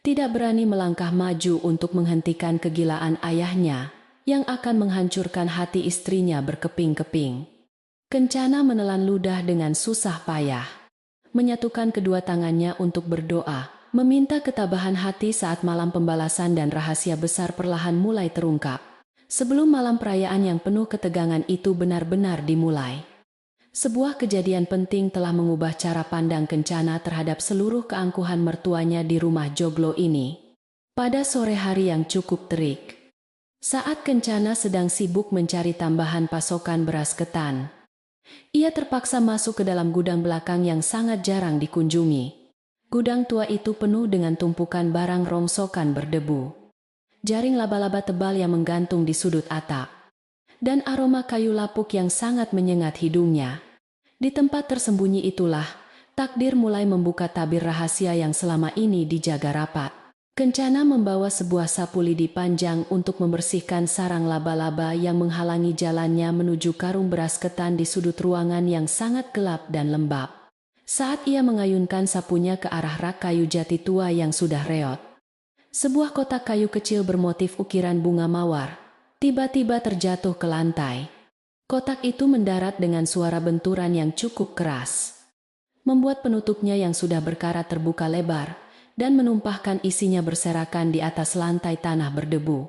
Tidak berani melangkah maju untuk menghentikan kegilaan ayahnya, yang akan menghancurkan hati istrinya berkeping-keping. Kencana menelan ludah dengan susah payah. Menyatukan kedua tangannya untuk berdoa, meminta ketabahan hati saat malam pembalasan dan rahasia besar perlahan mulai terungkap. Sebelum malam perayaan yang penuh ketegangan itu benar-benar dimulai. Sebuah kejadian penting telah mengubah cara pandang Kencana terhadap seluruh keangkuhan mertuanya di rumah joglo ini. Pada sore hari yang cukup terik, saat Kencana sedang sibuk mencari tambahan pasokan beras ketan, ia terpaksa masuk ke dalam gudang belakang yang sangat jarang dikunjungi. Gudang tua itu penuh dengan tumpukan barang rongsokan berdebu, jaring laba-laba tebal yang menggantung di sudut atap, dan aroma kayu lapuk yang sangat menyengat hidungnya. Di tempat tersembunyi itulah, takdir mulai membuka tabir rahasia yang selama ini dijaga rapat. Kencana membawa sebuah sapu lidi panjang untuk membersihkan sarang laba-laba yang menghalangi jalannya menuju karung beras ketan di sudut ruangan yang sangat gelap dan lembab. Saat ia mengayunkan sapunya ke arah rak kayu jati tua yang sudah reot, sebuah kotak kayu kecil bermotif ukiran bunga mawar tiba-tiba terjatuh ke lantai. Kotak itu mendarat dengan suara benturan yang cukup keras, membuat penutupnya yang sudah berkarat terbuka lebar dan menumpahkan isinya berserakan di atas lantai tanah berdebu.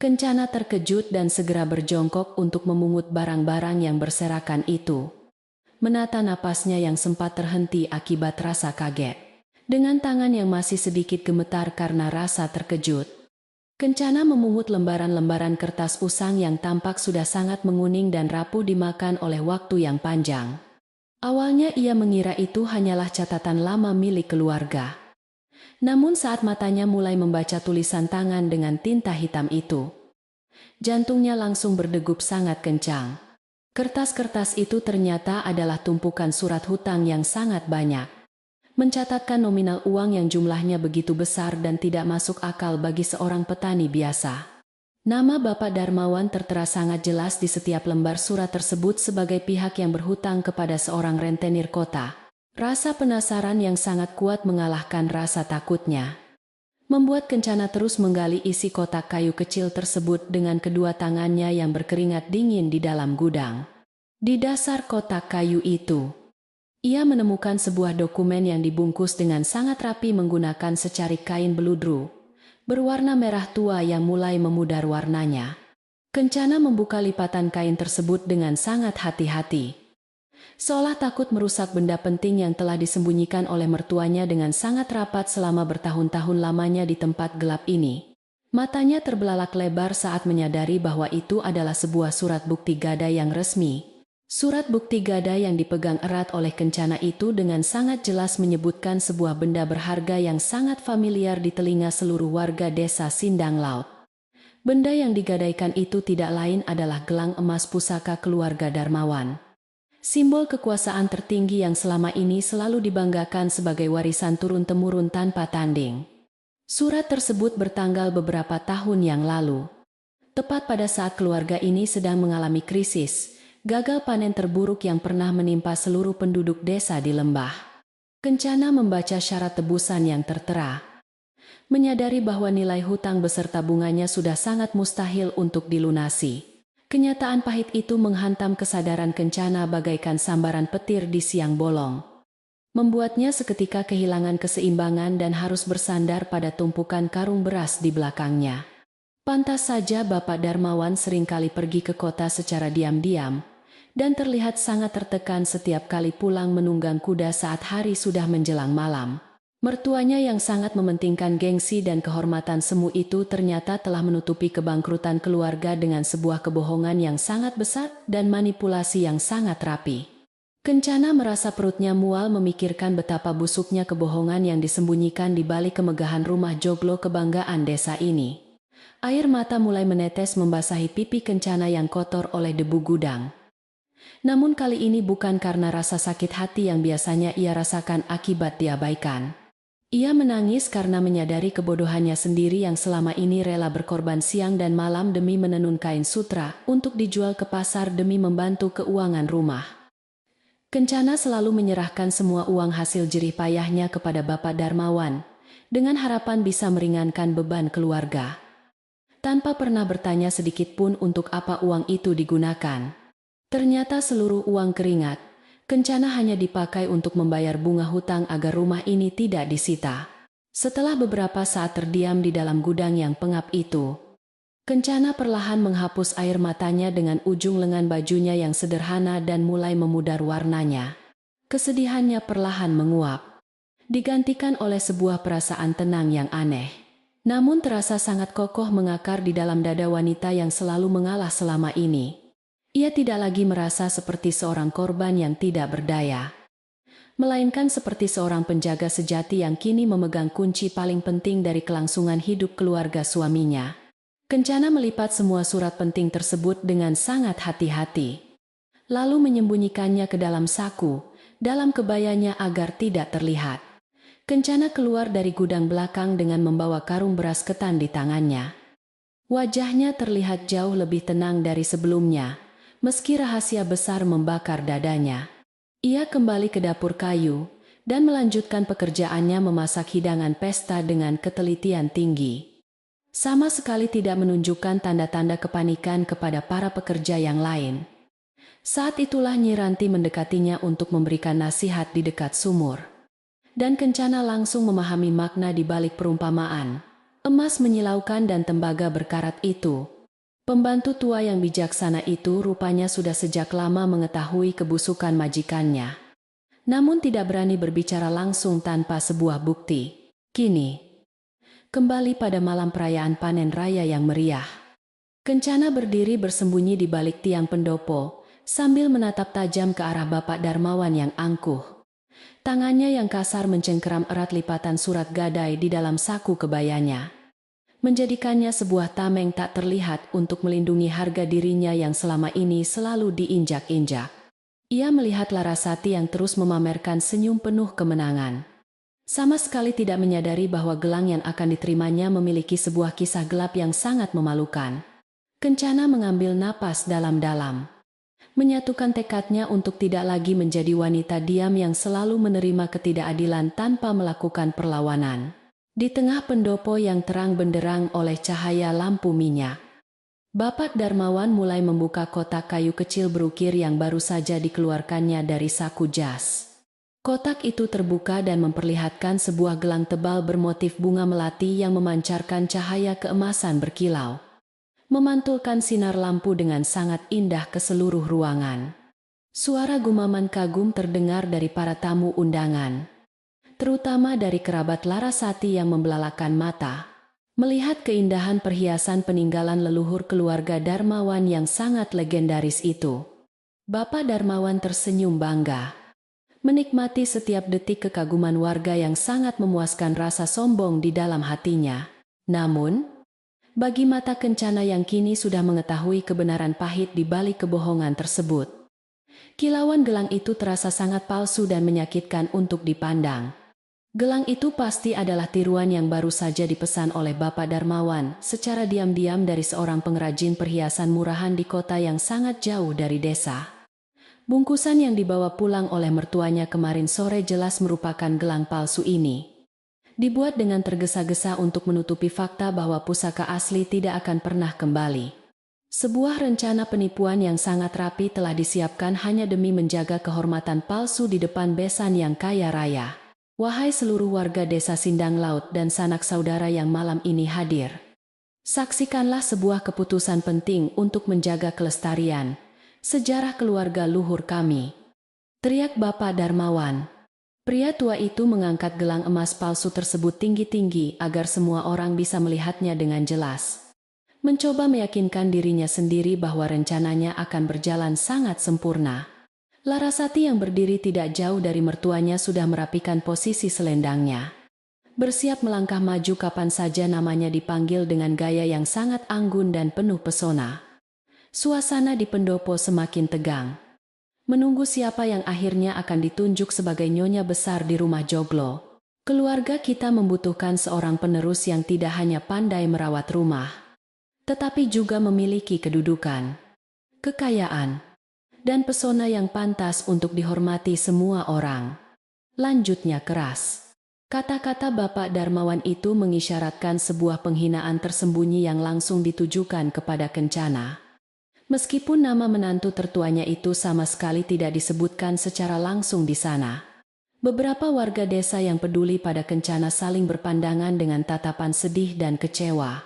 Kencana terkejut dan segera berjongkok untuk memungut barang-barang yang berserakan itu. Menata napasnya yang sempat terhenti akibat rasa kaget. Dengan tangan yang masih sedikit gemetar karena rasa terkejut, Kencana memungut lembaran-lembaran kertas usang yang tampak sudah sangat menguning dan rapuh dimakan oleh waktu yang panjang. Awalnya ia mengira itu hanyalah catatan lama milik keluarga. Namun saat matanya mulai membaca tulisan tangan dengan tinta hitam itu, jantungnya langsung berdegup sangat kencang. Kertas-kertas itu ternyata adalah tumpukan surat hutang yang sangat banyak, mencatatkan nominal uang yang jumlahnya begitu besar dan tidak masuk akal bagi seorang petani biasa. Nama Bapak Darmawan tertera sangat jelas di setiap lembar surat tersebut sebagai pihak yang berhutang kepada seorang rentenir kota. Rasa penasaran yang sangat kuat mengalahkan rasa takutnya, membuat Kencana terus menggali isi kotak kayu kecil tersebut dengan kedua tangannya yang berkeringat dingin di dalam gudang. Di dasar kotak kayu itu, ia menemukan sebuah dokumen yang dibungkus dengan sangat rapi menggunakan secarik kain beludru berwarna merah tua yang mulai memudar warnanya. Kencana membuka lipatan kain tersebut dengan sangat hati-hati, seolah takut merusak benda penting yang telah disembunyikan oleh mertuanya dengan sangat rapat selama bertahun-tahun lamanya di tempat gelap ini. Matanya terbelalak lebar saat menyadari bahwa itu adalah sebuah surat bukti gadai yang resmi. Surat bukti gadai yang dipegang erat oleh Kencana itu dengan sangat jelas menyebutkan sebuah benda berharga yang sangat familiar di telinga seluruh warga desa Sindang Laut. Benda yang digadaikan itu tidak lain adalah gelang emas pusaka keluarga Darmawan, simbol kekuasaan tertinggi yang selama ini selalu dibanggakan sebagai warisan turun-temurun tanpa tanding. Surat tersebut bertanggal beberapa tahun yang lalu, tepat pada saat keluarga ini sedang mengalami krisis, gagal panen terburuk yang pernah menimpa seluruh penduduk desa di lembah. Kencana membaca syarat tebusan yang tertera, menyadari bahwa nilai hutang beserta bunganya sudah sangat mustahil untuk dilunasi. Kenyataan pahit itu menghantam kesadaran Kencana bagaikan sambaran petir di siang bolong, membuatnya seketika kehilangan keseimbangan dan harus bersandar pada tumpukan karung beras di belakangnya. Pantas saja Bapak Darmawan seringkali pergi ke kota secara diam-diam dan terlihat sangat tertekan setiap kali pulang menunggang kuda saat hari sudah menjelang malam. Mertuanya yang sangat mementingkan gengsi dan kehormatan semu itu ternyata telah menutupi kebangkrutan keluarga dengan sebuah kebohongan yang sangat besar dan manipulasi yang sangat rapi. Kencana merasa perutnya mual memikirkan betapa busuknya kebohongan yang disembunyikan di balik kemegahan rumah joglo kebanggaan desa ini. Air mata mulai menetes membasahi pipi Kencana yang kotor oleh debu gudang. Namun kali ini bukan karena rasa sakit hati yang biasanya ia rasakan akibat diabaikan. Ia menangis karena menyadari kebodohannya sendiri yang selama ini rela berkorban siang dan malam demi menenun kain sutra untuk dijual ke pasar demi membantu keuangan rumah. Kencana selalu menyerahkan semua uang hasil jerih payahnya kepada Bapak Darmawan, dengan harapan bisa meringankan beban keluarga. Tanpa pernah bertanya sedikit pun untuk apa uang itu digunakan. Ternyata seluruh uang keringat Kencana hanya dipakai untuk membayar bunga hutang agar rumah ini tidak disita. Setelah beberapa saat terdiam di dalam gudang yang pengap itu, Kencana perlahan menghapus air matanya dengan ujung lengan bajunya yang sederhana dan mulai memudar warnanya. Kesedihannya perlahan menguap, digantikan oleh sebuah perasaan tenang yang aneh, namun terasa sangat kokoh mengakar di dalam dada wanita yang selalu mengalah selama ini. Ia tidak lagi merasa seperti seorang korban yang tidak berdaya, melainkan seperti seorang penjaga sejati yang kini memegang kunci paling penting dari kelangsungan hidup keluarga suaminya. Kencana melipat semua surat penting tersebut dengan sangat hati-hati, lalu menyembunyikannya ke dalam saku, dalam kebayanya agar tidak terlihat. Kencana keluar dari gudang belakang dengan membawa karung beras ketan di tangannya. Wajahnya terlihat jauh lebih tenang dari sebelumnya, meski rahasia besar membakar dadanya. Ia kembali ke dapur kayu dan melanjutkan pekerjaannya memasak hidangan pesta dengan ketelitian tinggi. Sama sekali tidak menunjukkan tanda-tanda kepanikan kepada para pekerja yang lain. Saat itulah Nyi Ranti mendekatinya untuk memberikan nasihat di dekat sumur. Dan Kencana langsung memahami makna di balik perumpamaan. Emas menyilaukan dan tembaga berkarat itu. Pembantu tua yang bijaksana itu rupanya sudah sejak lama mengetahui kebusukan majikannya. Namun tidak berani berbicara langsung tanpa sebuah bukti. Kini, kembali pada malam perayaan panen raya yang meriah. Kencana berdiri bersembunyi di balik tiang pendopo, sambil menatap tajam ke arah Bapak Darmawan yang angkuh. Tangannya yang kasar mencengkeram erat lipatan surat gadai di dalam saku kebayanya. Menjadikannya sebuah tameng tak terlihat untuk melindungi harga dirinya yang selama ini selalu diinjak-injak. Ia melihat Larasati yang terus memamerkan senyum penuh kemenangan. Sama sekali tidak menyadari bahwa gelang yang akan diterimanya memiliki sebuah kisah gelap yang sangat memalukan. Kencana mengambil napas dalam-dalam. Menyatukan tekadnya untuk tidak lagi menjadi wanita diam yang selalu menerima ketidakadilan tanpa melakukan perlawanan. Di tengah pendopo yang terang benderang oleh cahaya lampu minyak, Bapak Darmawan mulai membuka kotak kayu kecil berukir yang baru saja dikeluarkannya dari saku jas. Kotak itu terbuka dan memperlihatkan sebuah gelang tebal bermotif bunga melati yang memancarkan cahaya keemasan berkilau, memantulkan sinar lampu dengan sangat indah ke seluruh ruangan. Suara gumaman kagum terdengar dari para tamu undangan, terutama dari kerabat Larasati yang membelalakan mata, melihat keindahan perhiasan peninggalan leluhur keluarga Darmawan yang sangat legendaris itu. Bapak Darmawan tersenyum bangga, menikmati setiap detik kekaguman warga yang sangat memuaskan rasa sombong di dalam hatinya. Namun, bagi mata Kencana yang kini sudah mengetahui kebenaran pahit di balik kebohongan tersebut, kilauan gelang itu terasa sangat palsu dan menyakitkan untuk dipandang. Gelang itu pasti adalah tiruan yang baru saja dipesan oleh Bapak Darmawan secara diam-diam dari seorang pengrajin perhiasan murahan di kota yang sangat jauh dari desa. Bungkusan yang dibawa pulang oleh mertuanya kemarin sore jelas merupakan gelang palsu ini. Dibuat dengan tergesa-gesa untuk menutupi fakta bahwa pusaka asli tidak akan pernah kembali. Sebuah rencana penipuan yang sangat rapi telah disiapkan hanya demi menjaga kehormatan palsu di depan besan yang kaya raya. Wahai seluruh warga desa Sindang Laut dan sanak saudara yang malam ini hadir, saksikanlah sebuah keputusan penting untuk menjaga kelestarian sejarah keluarga luhur kami, teriak Bapak Darmawan. Pria tua itu mengangkat gelang emas palsu tersebut tinggi-tinggi agar semua orang bisa melihatnya dengan jelas. Mencoba meyakinkan dirinya sendiri bahwa rencananya akan berjalan sangat sempurna. Larasati yang berdiri tidak jauh dari mertuanya sudah merapikan posisi selendangnya, bersiap melangkah maju kapan saja namanya dipanggil dengan gaya yang sangat anggun dan penuh pesona. Suasana di pendopo semakin tegang, menunggu siapa yang akhirnya akan ditunjuk sebagai nyonya besar di rumah joglo. Keluarga kita membutuhkan seorang penerus yang tidak hanya pandai merawat rumah, tetapi juga memiliki kedudukan, kekayaan, dan pesona yang pantas untuk dihormati semua orang. Lanjutnya keras. Kata-kata Bapak Darmawan itu mengisyaratkan sebuah penghinaan tersembunyi yang langsung ditujukan kepada Kencana. Meskipun nama menantu tertuanya itu sama sekali tidak disebutkan secara langsung di sana, beberapa warga desa yang peduli pada Kencana saling berpandangan dengan tatapan sedih dan kecewa,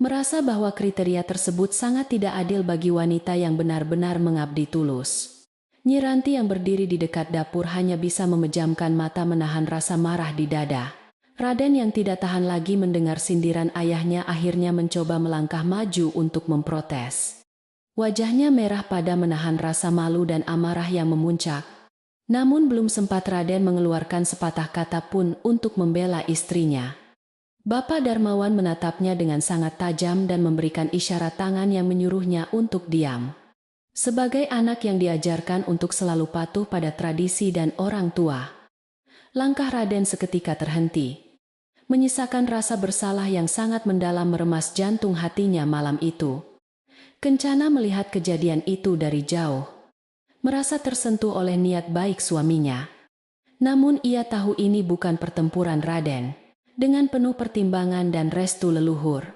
merasa bahwa kriteria tersebut sangat tidak adil bagi wanita yang benar-benar mengabdi tulus. Nyi Ranti yang berdiri di dekat dapur hanya bisa memejamkan mata menahan rasa marah di dada. Raden yang tidak tahan lagi mendengar sindiran ayahnya akhirnya mencoba melangkah maju untuk memprotes. Wajahnya merah pada menahan rasa malu dan amarah yang memuncak. Namun belum sempat Raden mengeluarkan sepatah kata pun untuk membela istrinya, Bapak Darmawan menatapnya dengan sangat tajam dan memberikan isyarat tangan yang menyuruhnya untuk diam. Sebagai anak yang diajarkan untuk selalu patuh pada tradisi dan orang tua, Langkah Raden seketika terhenti, menyisakan rasa bersalah yang sangat mendalam meremas jantung hatinya malam itu. Kencana melihat kejadian itu dari jauh, merasa tersentuh oleh niat baik suaminya. Namun ia tahu ini bukan pertempuran Raden. Dengan penuh pertimbangan dan restu leluhur,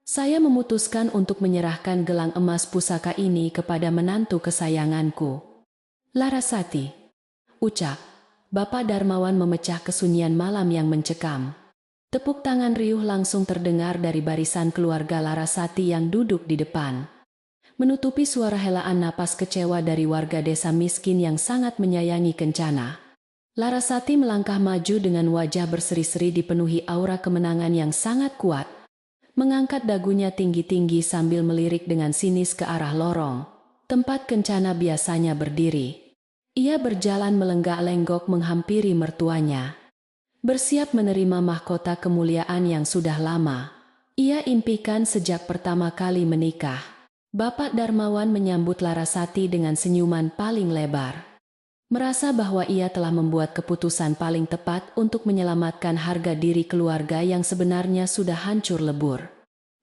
saya memutuskan untuk menyerahkan gelang emas pusaka ini kepada menantu kesayanganku, Larasati. Ucap Bapak Darmawan memecah kesunyian malam yang mencekam. Tepuk tangan riuh langsung terdengar dari barisan keluarga Larasati yang duduk di depan, menutupi suara helaan napas kecewa dari warga desa miskin yang sangat menyayangi Kencana. Larasati melangkah maju dengan wajah berseri-seri dipenuhi aura kemenangan yang sangat kuat, mengangkat dagunya tinggi-tinggi sambil melirik dengan sinis ke arah lorong tempat Kencana biasanya berdiri. Ia berjalan melenggak-lenggok menghampiri mertuanya, bersiap menerima mahkota kemuliaan yang sudah lama ia impikan sejak pertama kali menikah. Bapak Darmawan menyambut Larasati dengan senyuman paling lebar, merasa bahwa ia telah membuat keputusan paling tepat untuk menyelamatkan harga diri keluarga yang sebenarnya sudah hancur lebur.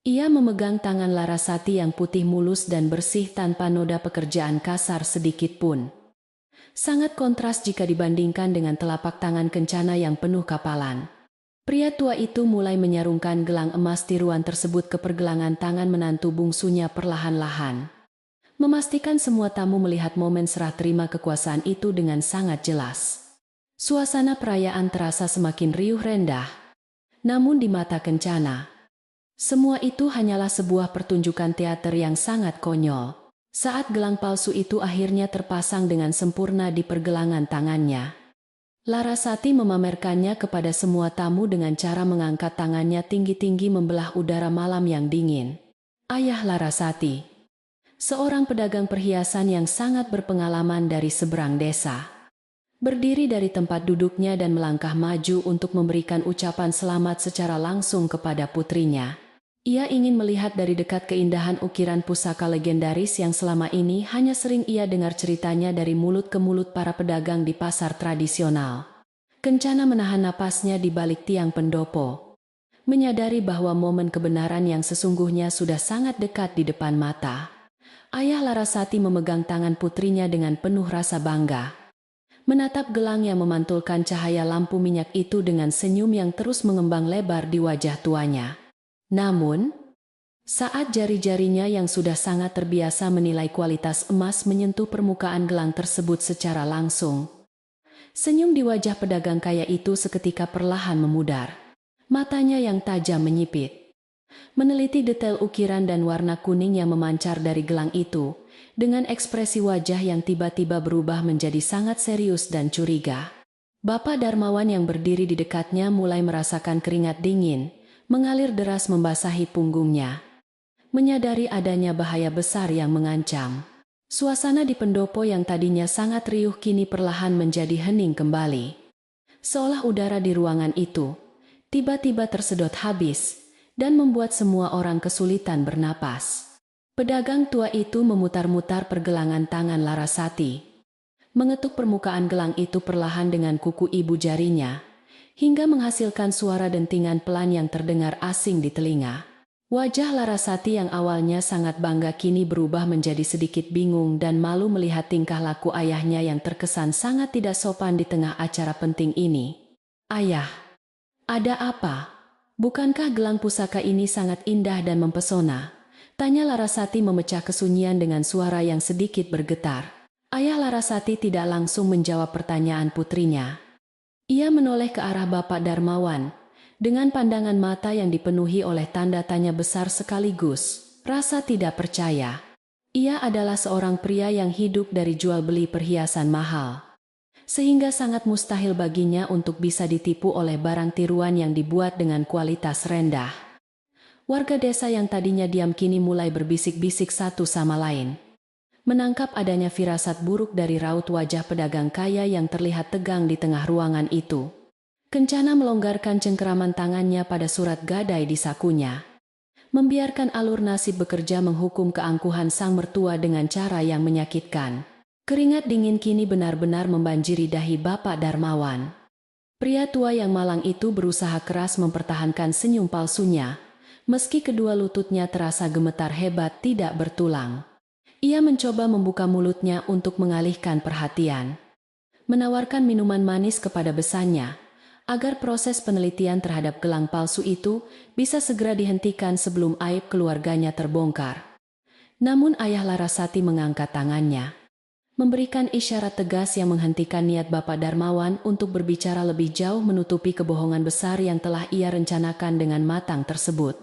Ia memegang tangan Larasati yang putih mulus dan bersih tanpa noda pekerjaan kasar sedikit pun. Sangat kontras jika dibandingkan dengan telapak tangan Kencana yang penuh kapalan. Pria tua itu mulai menyarungkan gelang emas tiruan tersebut ke pergelangan tangan menantu bungsunya perlahan-lahan, memastikan semua tamu melihat momen serah terima kekuasaan itu dengan sangat jelas. Suasana perayaan terasa semakin riuh rendah. Namun di mata Kencana, semua itu hanyalah sebuah pertunjukan teater yang sangat konyol. Saat gelang palsu itu akhirnya terpasang dengan sempurna di pergelangan tangannya, Larasati memamerkannya kepada semua tamu dengan cara mengangkat tangannya tinggi-tinggi membelah udara malam yang dingin. Ayah Larasati, seorang pedagang perhiasan yang sangat berpengalaman dari seberang desa, berdiri dari tempat duduknya dan melangkah maju untuk memberikan ucapan selamat secara langsung kepada putrinya. Ia ingin melihat dari dekat keindahan ukiran pusaka legendaris yang selama ini hanya sering ia dengar ceritanya dari mulut ke mulut para pedagang di pasar tradisional. Kencana menahan napasnya di balik tiang pendopo, menyadari bahwa momen kebenaran yang sesungguhnya sudah sangat dekat di depan mata. Ayah Larasati memegang tangan putrinya dengan penuh rasa bangga, menatap gelang yang memantulkan cahaya lampu minyak itu dengan senyum yang terus mengembang lebar di wajah tuanya. Namun, saat jari-jarinya yang sudah sangat terbiasa menilai kualitas emas menyentuh permukaan gelang tersebut secara langsung, senyum di wajah pedagang kaya itu seketika perlahan memudar. Matanya yang tajam menyipit, meneliti detail ukiran dan warna kuning yang memancar dari gelang itu, dengan ekspresi wajah yang tiba-tiba berubah menjadi sangat serius dan curiga. Bapak Darmawan yang berdiri di dekatnya mulai merasakan keringat dingin mengalir deras membasahi punggungnya, menyadari adanya bahaya besar yang mengancam. Suasana di pendopo yang tadinya sangat riuh kini perlahan menjadi hening kembali, seolah udara di ruangan itu tiba-tiba tersedot habis dan membuat semua orang kesulitan bernapas. Pedagang tua itu memutar-mutar pergelangan tangan Larasati, mengetuk permukaan gelang itu perlahan dengan kuku ibu jarinya, hingga menghasilkan suara dentingan pelan yang terdengar asing di telinga. Wajah Larasati yang awalnya sangat bangga kini berubah menjadi sedikit bingung dan malu melihat tingkah laku ayahnya yang terkesan sangat tidak sopan di tengah acara penting ini. "Ayah, ada apa? Bukankah gelang pusaka ini sangat indah dan mempesona?" tanya Larasati memecah kesunyian dengan suara yang sedikit bergetar. Ayah Larasati tidak langsung menjawab pertanyaan putrinya. Ia menoleh ke arah Bapak Darmawan, dengan pandangan mata yang dipenuhi oleh tanda tanya besar sekaligus rasa tidak percaya. Ia adalah seorang pria yang hidup dari jual beli perhiasan mahal, sehingga sangat mustahil baginya untuk bisa ditipu oleh barang tiruan yang dibuat dengan kualitas rendah. Warga desa yang tadinya diam kini mulai berbisik-bisik satu sama lain, menangkap adanya firasat buruk dari raut wajah pedagang kaya yang terlihat tegang di tengah ruangan itu. Kencana melonggarkan cengkeraman tangannya pada surat gadai di sakunya, membiarkan alur nasib bekerja menghukum keangkuhan sang mertua dengan cara yang menyakitkan. Keringat dingin kini benar-benar membanjiri dahi Bapak Darmawan. Pria tua yang malang itu berusaha keras mempertahankan senyum palsunya, meski kedua lututnya terasa gemetar hebat tidak bertulang. Ia mencoba membuka mulutnya untuk mengalihkan perhatian, menawarkan minuman manis kepada besannya, agar proses penelitian terhadap gelang palsu itu bisa segera dihentikan sebelum aib keluarganya terbongkar. Namun ayah Larasati mengangkat tangannya, memberikan isyarat tegas yang menghentikan niat Bapak Darmawan untuk berbicara lebih jauh menutupi kebohongan besar yang telah ia rencanakan dengan matang tersebut.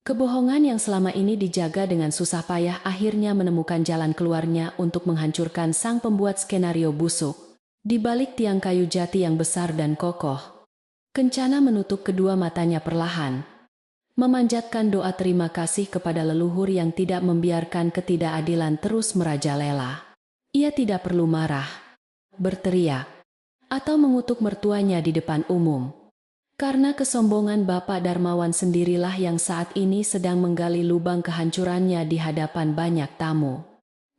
Kebohongan yang selama ini dijaga dengan susah payah akhirnya menemukan jalan keluarnya untuk menghancurkan sang pembuat skenario busuk. Di balik tiang kayu jati yang besar dan kokoh, Kencana menutup kedua matanya perlahan, memanjatkan doa terima kasih kepada leluhur yang tidak membiarkan ketidakadilan terus merajalela. Ia tidak perlu marah, berteriak, atau mengutuk mertuanya di depan umum. Karena kesombongan Bapak Darmawan sendirilah yang saat ini sedang menggali lubang kehancurannya di hadapan banyak tamu.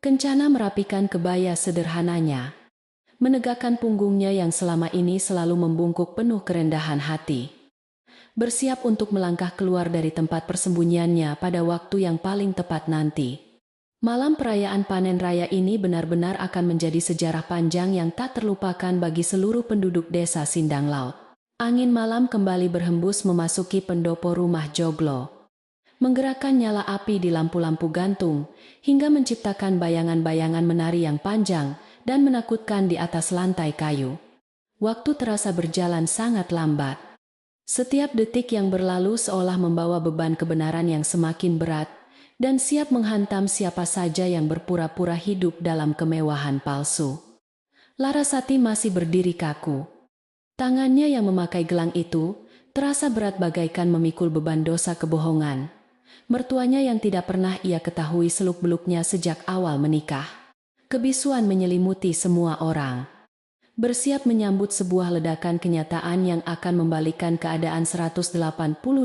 Kencana merapikan kebaya sederhananya, menegakkan punggungnya yang selama ini selalu membungkuk penuh kerendahan hati. Bersiap untuk melangkah keluar dari tempat persembunyiannya pada waktu yang paling tepat nanti. Malam perayaan panen raya ini benar-benar akan menjadi sejarah panjang yang tak terlupakan bagi seluruh penduduk desa Sindang Laut. Angin malam kembali berhembus memasuki pendopo rumah Joglo, menggerakkan nyala api di lampu-lampu gantung, hingga menciptakan bayangan-bayangan menari yang panjang dan menakutkan di atas lantai kayu. Waktu terasa berjalan sangat lambat. Setiap detik yang berlalu seolah membawa beban kebenaran yang semakin berat, dan siap menghantam siapa saja yang berpura-pura hidup dalam kemewahan palsu. Larasati masih berdiri kaku. Tangannya yang memakai gelang itu terasa berat bagaikan memikul beban dosa kebohongan. Mertuanya yang tidak pernah ia ketahui seluk-beluknya sejak awal menikah. Kebisuan menyelimuti semua orang, bersiap menyambut sebuah ledakan kenyataan yang akan membalikkan keadaan 180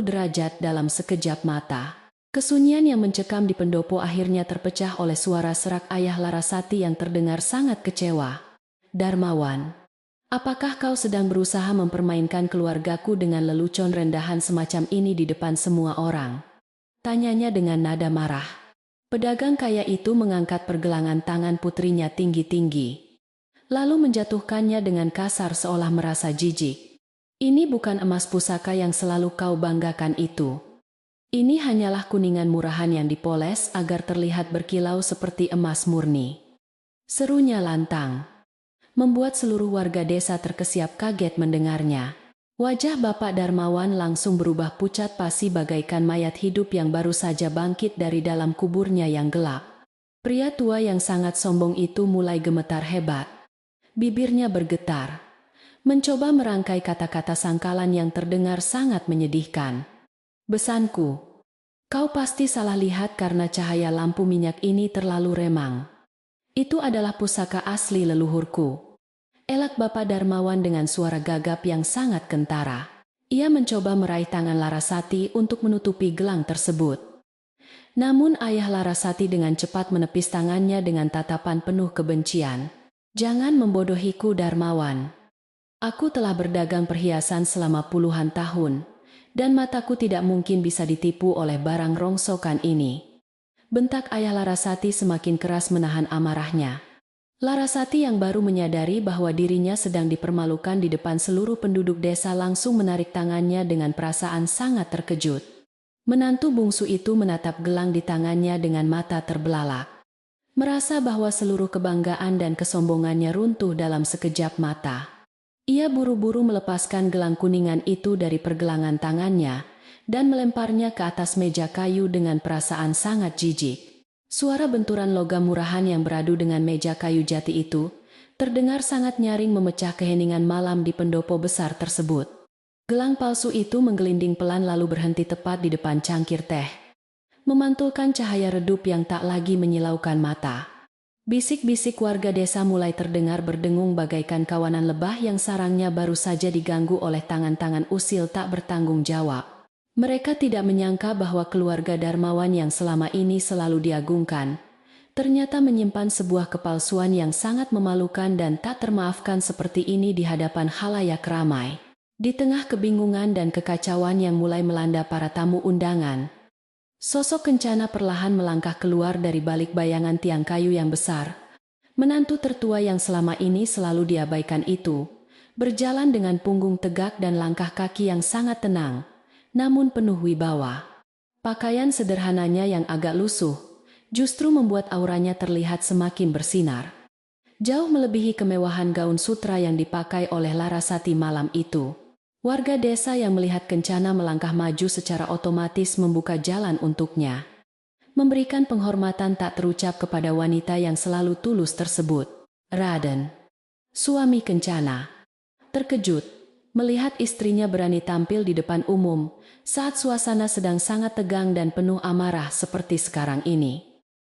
derajat dalam sekejap mata. Kesunyian yang mencekam di pendopo akhirnya terpecah oleh suara serak ayah Larasati yang terdengar sangat kecewa. "Darmawan, apakah kau sedang berusaha mempermainkan keluargaku dengan lelucon rendahan semacam ini di depan semua orang?" tanyanya dengan nada marah. Pedagang kaya itu mengangkat pergelangan tangan putrinya tinggi-tinggi, lalu menjatuhkannya dengan kasar seolah merasa jijik. "Ini bukan emas pusaka yang selalu kau banggakan itu. Ini hanyalah kuningan murahan yang dipoles agar terlihat berkilau seperti emas murni," serunya lantang, membuat seluruh warga desa terkesiap kaget mendengarnya. Wajah Bapak Darmawan langsung berubah pucat pasi bagaikan mayat hidup yang baru saja bangkit dari dalam kuburnya yang gelap. Pria tua yang sangat sombong itu mulai gemetar hebat. Bibirnya bergetar, mencoba merangkai kata-kata sangkalan yang terdengar sangat menyedihkan. "Besanku, kau pasti salah lihat karena cahaya lampu minyak ini terlalu remang. Itu adalah pusaka asli leluhurku," elak Bapak Darmawan dengan suara gagap yang sangat kentara. Ia mencoba meraih tangan Larasati untuk menutupi gelang tersebut. Namun ayah Larasati dengan cepat menepis tangannya dengan tatapan penuh kebencian. "Jangan membodohiku Darmawan. Aku telah berdagang perhiasan selama puluhan tahun, dan mataku tidak mungkin bisa ditipu oleh barang rongsokan ini," bentak ayah Larasati semakin keras menahan amarahnya. Larasati yang baru menyadari bahwa dirinya sedang dipermalukan di depan seluruh penduduk desa langsung menarik tangannya dengan perasaan sangat terkejut. Menantu bungsu itu menatap gelang di tangannya dengan mata terbelalak, merasa bahwa seluruh kebanggaan dan kesombongannya runtuh dalam sekejap mata. Ia buru-buru melepaskan gelang kuningan itu dari pergelangan tangannya dan melemparnya ke atas meja kayu dengan perasaan sangat jijik. Suara benturan logam murahan yang beradu dengan meja kayu jati itu terdengar sangat nyaring memecah keheningan malam di pendopo besar tersebut. Gelang palsu itu menggelinding pelan lalu berhenti tepat di depan cangkir teh, memantulkan cahaya redup yang tak lagi menyilaukan mata. Bisik-bisik warga desa mulai terdengar berdengung bagaikan kawanan lebah yang sarangnya baru saja diganggu oleh tangan-tangan usil tak bertanggung jawab. Mereka tidak menyangka bahwa keluarga Darmawan yang selama ini selalu diagungkan, ternyata menyimpan sebuah kepalsuan yang sangat memalukan dan tak termaafkan seperti ini di hadapan khalayak ramai. Di tengah kebingungan dan kekacauan yang mulai melanda para tamu undangan, sosok Kencana perlahan melangkah keluar dari balik bayangan tiang kayu yang besar. Menantu tertua yang selama ini selalu diabaikan itu, berjalan dengan punggung tegak dan langkah kaki yang sangat tenang, namun penuh wibawa. Pakaian sederhananya yang agak lusuh, justru membuat auranya terlihat semakin bersinar. Jauh melebihi kemewahan gaun sutra yang dipakai oleh Larasati malam itu. Warga desa yang melihat Kencana melangkah maju secara otomatis membuka jalan untuknya. Memberikan penghormatan tak terucap kepada wanita yang selalu tulus tersebut. Raden, suami Kencana, terkejut melihat istrinya berani tampil di depan umum saat suasana sedang sangat tegang dan penuh amarah seperti sekarang ini.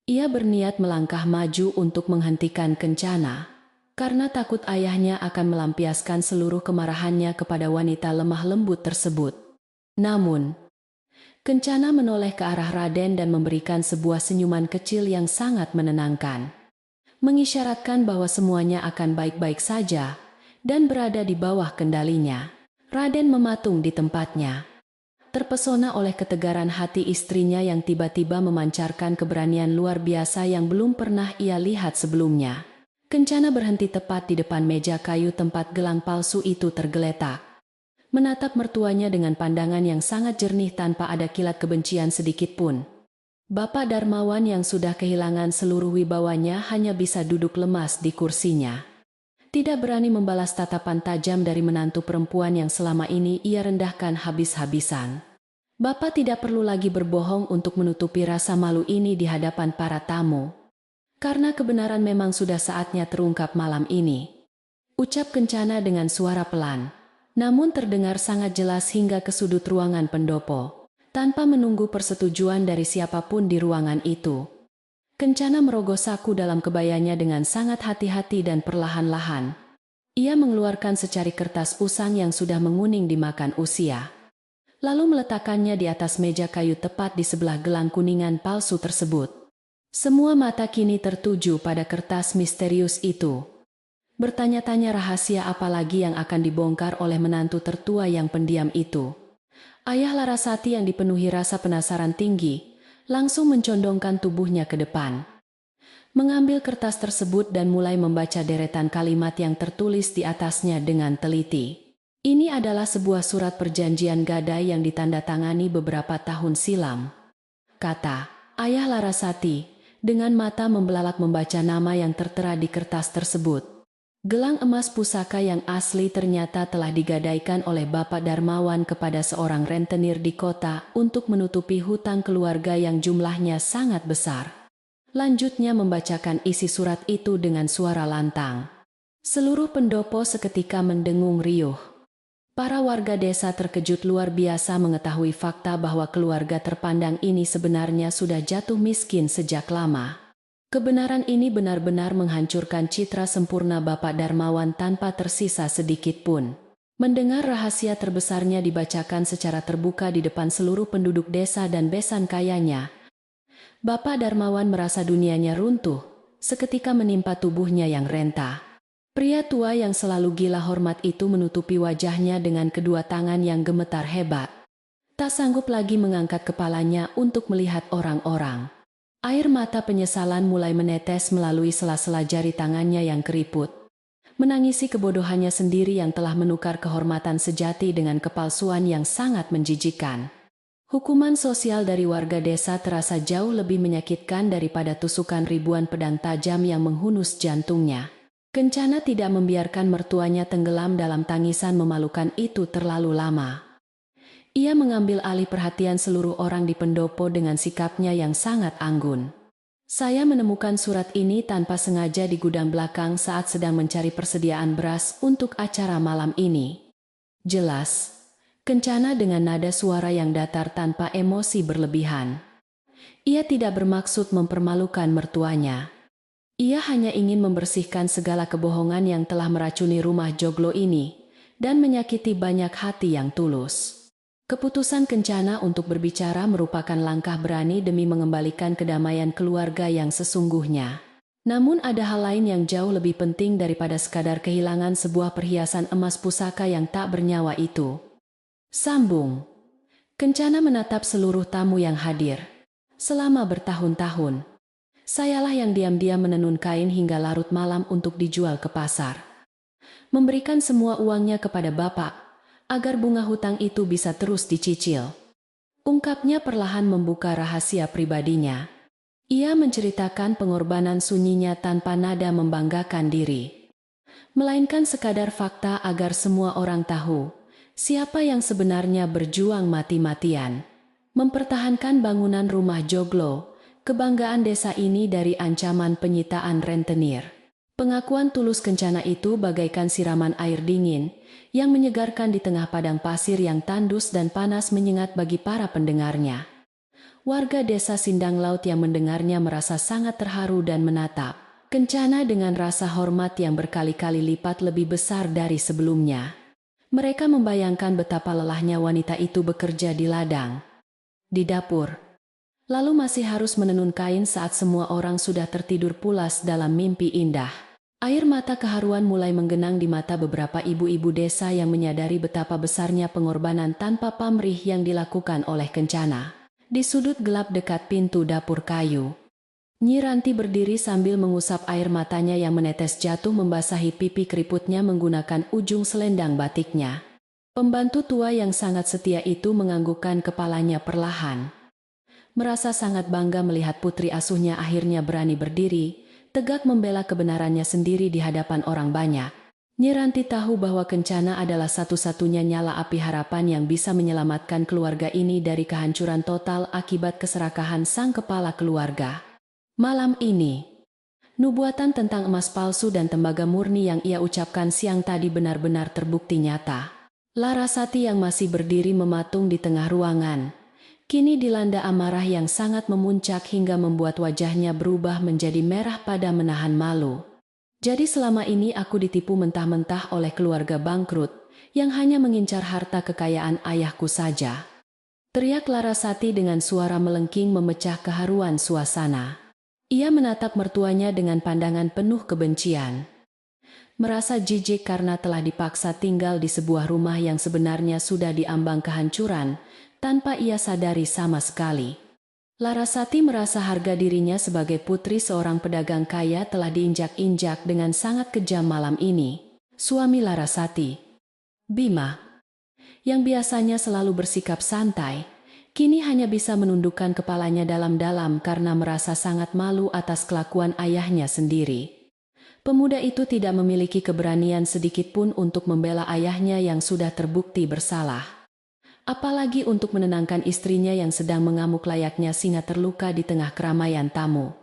Ia berniat melangkah maju untuk menghentikan Kencana, karena takut ayahnya akan melampiaskan seluruh kemarahannya kepada wanita lemah lembut tersebut. Namun, Kencana menoleh ke arah Raden dan memberikan sebuah senyuman kecil yang sangat menenangkan, mengisyaratkan bahwa semuanya akan baik-baik saja dan berada di bawah kendalinya. Raden mematung di tempatnya, terpesona oleh ketegaran hati istrinya yang tiba-tiba memancarkan keberanian luar biasa yang belum pernah ia lihat sebelumnya. Kencana berhenti tepat di depan meja kayu tempat gelang palsu itu tergeletak. Menatap mertuanya dengan pandangan yang sangat jernih tanpa ada kilat kebencian sedikit pun. Bapak Darmawan yang sudah kehilangan seluruh wibawanya hanya bisa duduk lemas di kursinya. Tidak berani membalas tatapan tajam dari menantu perempuan yang selama ini ia rendahkan habis-habisan. Bapak tidak perlu lagi berbohong untuk menutupi rasa malu ini di hadapan para tamu. Karena kebenaran memang sudah saatnya terungkap malam ini. Ucap Kencana dengan suara pelan, namun terdengar sangat jelas hingga ke sudut ruangan pendopo, tanpa menunggu persetujuan dari siapapun di ruangan itu. Kencana merogoh saku dalam kebayanya dengan sangat hati-hati dan perlahan-lahan. Ia mengeluarkan secari kertas usang yang sudah menguning dimakan usia, lalu meletakkannya di atas meja kayu tepat di sebelah gelang kuningan palsu tersebut. Semua mata kini tertuju pada kertas misterius itu. Bertanya-tanya rahasia apa lagi yang akan dibongkar oleh menantu tertua yang pendiam itu. Ayah Larasati yang dipenuhi rasa penasaran tinggi, langsung mencondongkan tubuhnya ke depan. Mengambil kertas tersebut dan mulai membaca deretan kalimat yang tertulis di atasnya dengan teliti. Ini adalah sebuah surat perjanjian gadai yang ditandatangani beberapa tahun silam, kata Ayah Larasati, dengan mata membelalak membaca nama yang tertera di kertas tersebut. Gelang emas pusaka yang asli ternyata telah digadaikan oleh Bapak Darmawan kepada seorang rentenir di kota untuk menutupi hutang keluarga yang jumlahnya sangat besar. Lanjutnya membacakan isi surat itu dengan suara lantang. Seluruh pendopo seketika mendengung riuh. Para warga desa terkejut luar biasa mengetahui fakta bahwa keluarga terpandang ini sebenarnya sudah jatuh miskin sejak lama. Kebenaran ini benar-benar menghancurkan citra sempurna Bapak Darmawan tanpa tersisa sedikit pun. Mendengar rahasia terbesarnya dibacakan secara terbuka di depan seluruh penduduk desa dan besan kayanya, Bapak Darmawan merasa dunianya runtuh, seketika menimpa tubuhnya yang renta. Pria tua yang selalu gila hormat itu menutupi wajahnya dengan kedua tangan yang gemetar hebat. Tak sanggup lagi mengangkat kepalanya untuk melihat orang-orang. Air mata penyesalan mulai menetes melalui sela-sela jari tangannya yang keriput. Menangisi kebodohannya sendiri yang telah menukar kehormatan sejati dengan kepalsuan yang sangat menjijikkan. Hukuman sosial dari warga desa terasa jauh lebih menyakitkan daripada tusukan ribuan pedang tajam yang menghunus jantungnya. Kencana tidak membiarkan mertuanya tenggelam dalam tangisan memalukan itu terlalu lama. Ia mengambil alih perhatian seluruh orang di pendopo dengan sikapnya yang sangat anggun. Saya menemukan surat ini tanpa sengaja di gudang belakang saat sedang mencari persediaan beras untuk acara malam ini. Jelas, Kencana dengan nada suara yang datar tanpa emosi berlebihan. Ia tidak bermaksud mempermalukan mertuanya. Ia hanya ingin membersihkan segala kebohongan yang telah meracuni rumah joglo ini dan menyakiti banyak hati yang tulus. Keputusan Kencana untuk berbicara merupakan langkah berani demi mengembalikan kedamaian keluarga yang sesungguhnya. Namun ada hal lain yang jauh lebih penting daripada sekadar kehilangan sebuah perhiasan emas pusaka yang tak bernyawa itu. Sambung. Kencana menatap seluruh tamu yang hadir. Selama bertahun-tahun, sayalah yang diam-diam menenun kain hingga larut malam untuk dijual ke pasar. Memberikan semua uangnya kepada bapak, agar bunga hutang itu bisa terus dicicil. Ungkapnya perlahan membuka rahasia pribadinya. Ia menceritakan pengorbanan sunyinya tanpa nada membanggakan diri, melainkan sekadar fakta agar semua orang tahu siapa yang sebenarnya berjuang mati-matian mempertahankan bangunan rumah joglo, kebanggaan desa ini dari ancaman penyitaan rentenir. Pengakuan tulus Kencana itu bagaikan siraman air dingin yang menyegarkan di tengah padang pasir yang tandus dan panas menyengat bagi para pendengarnya. Warga desa Sindang Laut yang mendengarnya merasa sangat terharu dan menatap Kencana dengan rasa hormat yang berkali-kali lipat lebih besar dari sebelumnya. Mereka membayangkan betapa lelahnya wanita itu bekerja di ladang, di dapur, lalu masih harus menenun kain saat semua orang sudah tertidur pulas dalam mimpi indah. Air mata keharuan mulai menggenang di mata beberapa ibu-ibu desa yang menyadari betapa besarnya pengorbanan tanpa pamrih yang dilakukan oleh Kencana. Di sudut gelap dekat pintu dapur kayu, Nyi Ranti berdiri sambil mengusap air matanya yang menetes jatuh membasahi pipi keriputnya menggunakan ujung selendang batiknya. Pembantu tua yang sangat setia itu menganggukkan kepalanya perlahan. Merasa sangat bangga melihat putri asuhnya akhirnya berani berdiri, tegak membela kebenarannya sendiri di hadapan orang banyak. Nyi Ranti tahu bahwa Kencana adalah satu-satunya nyala api harapan yang bisa menyelamatkan keluarga ini dari kehancuran total akibat keserakahan sang kepala keluarga. Malam ini, nubuatan tentang emas palsu dan tembaga murni yang ia ucapkan siang tadi benar-benar terbukti nyata. Larasati yang masih berdiri mematung di tengah ruangan, kini dilanda amarah yang sangat memuncak hingga membuat wajahnya berubah menjadi merah pada menahan malu. Jadi selama ini aku ditipu mentah-mentah oleh keluarga bangkrut yang hanya mengincar harta kekayaan ayahku saja. Teriak Larasati dengan suara melengking memecah keharuan suasana. Ia menatap mertuanya dengan pandangan penuh kebencian. Merasa jijik karena telah dipaksa tinggal di sebuah rumah yang sebenarnya sudah diambang kehancuran, tanpa ia sadari sama sekali. Larasati merasa harga dirinya sebagai putri seorang pedagang kaya telah diinjak-injak dengan sangat kejam malam ini. Suami Larasati, Bima, yang biasanya selalu bersikap santai, kini hanya bisa menundukkan kepalanya dalam-dalam karena merasa sangat malu atas kelakuan ayahnya sendiri. Pemuda itu tidak memiliki keberanian sedikitpun untuk membela ayahnya yang sudah terbukti bersalah. Apalagi untuk menenangkan istrinya yang sedang mengamuk layaknya singa terluka di tengah keramaian tamu.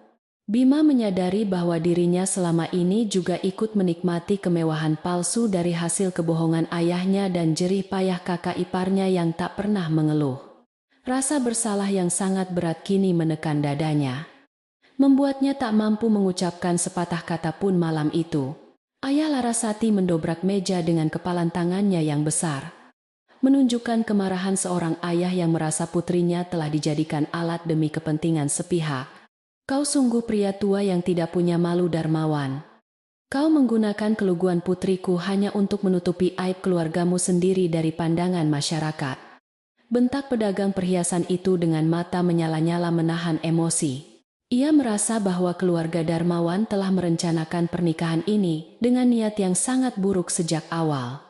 Bima menyadari bahwa dirinya selama ini juga ikut menikmati kemewahan palsu dari hasil kebohongan ayahnya dan jerih payah kakak iparnya yang tak pernah mengeluh. Rasa bersalah yang sangat berat kini menekan dadanya, membuatnya tak mampu mengucapkan sepatah kata pun malam itu. Ayah Larasati mendobrak meja dengan kepalan tangannya yang besar, menunjukkan kemarahan seorang ayah yang merasa putrinya telah dijadikan alat demi kepentingan sepihak. Kau sungguh pria tua yang tidak punya malu Darmawan. Kau menggunakan keluguan putriku hanya untuk menutupi aib keluargamu sendiri dari pandangan masyarakat. Bentak pedagang perhiasan itu dengan mata menyala-nyala menahan emosi. Ia merasa bahwa keluarga Darmawan telah merencanakan pernikahan ini dengan niat yang sangat buruk sejak awal,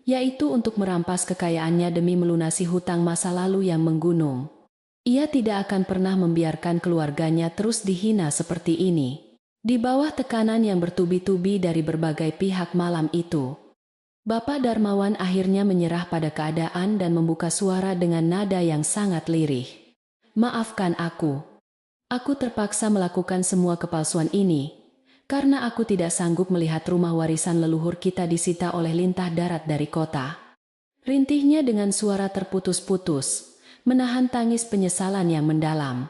yaitu untuk merampas kekayaannya demi melunasi hutang masa lalu yang menggunung. Ia tidak akan pernah membiarkan keluarganya terus dihina seperti ini. Di bawah tekanan yang bertubi-tubi dari berbagai pihak malam itu, Bapak Darmawan akhirnya menyerah pada keadaan dan membuka suara dengan nada yang sangat lirih. Maafkan aku. Aku terpaksa melakukan semua kepalsuan ini karena aku tidak sanggup melihat rumah warisan leluhur kita disita oleh lintah darat dari kota. Rintihnya dengan suara terputus-putus, menahan tangis penyesalan yang mendalam.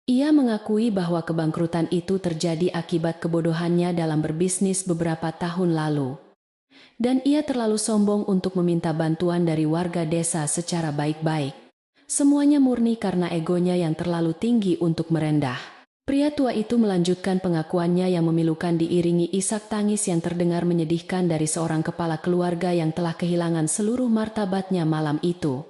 Ia mengakui bahwa kebangkrutan itu terjadi akibat kebodohannya dalam berbisnis beberapa tahun lalu. Dan ia terlalu sombong untuk meminta bantuan dari warga desa secara baik-baik. Semuanya murni karena egonya yang terlalu tinggi untuk merendah. Pria tua itu melanjutkan pengakuannya yang memilukan diiringi isak tangis yang terdengar menyedihkan dari seorang kepala keluarga yang telah kehilangan seluruh martabatnya malam itu.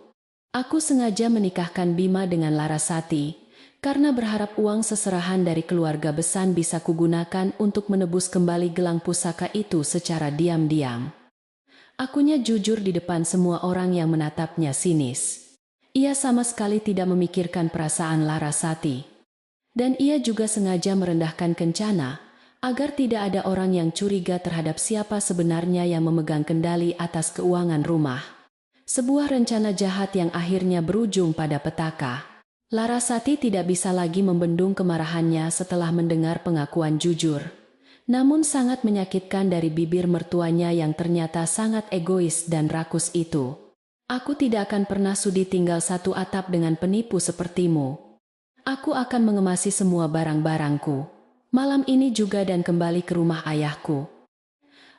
Aku sengaja menikahkan Bima dengan Larasati, karena berharap uang seserahan dari keluarga Besan bisa kugunakan untuk menebus kembali gelang pusaka itu secara diam-diam. Akunya jujur di depan semua orang yang menatapnya sinis. Ia sama sekali tidak memikirkan perasaan Larasati. Dan ia juga sengaja merendahkan Kencana, agar tidak ada orang yang curiga terhadap siapa sebenarnya yang memegang kendali atas keuangan rumah. Sebuah rencana jahat yang akhirnya berujung pada petaka. Larasati tidak bisa lagi membendung kemarahannya setelah mendengar pengakuan jujur. Namun sangat menyakitkan dari bibir mertuanya yang ternyata sangat egois dan rakus itu. Aku tidak akan pernah sudi tinggal satu atap dengan penipu sepertimu. Aku akan mengemasi semua barang-barangku malam ini juga dan kembali ke rumah ayahku.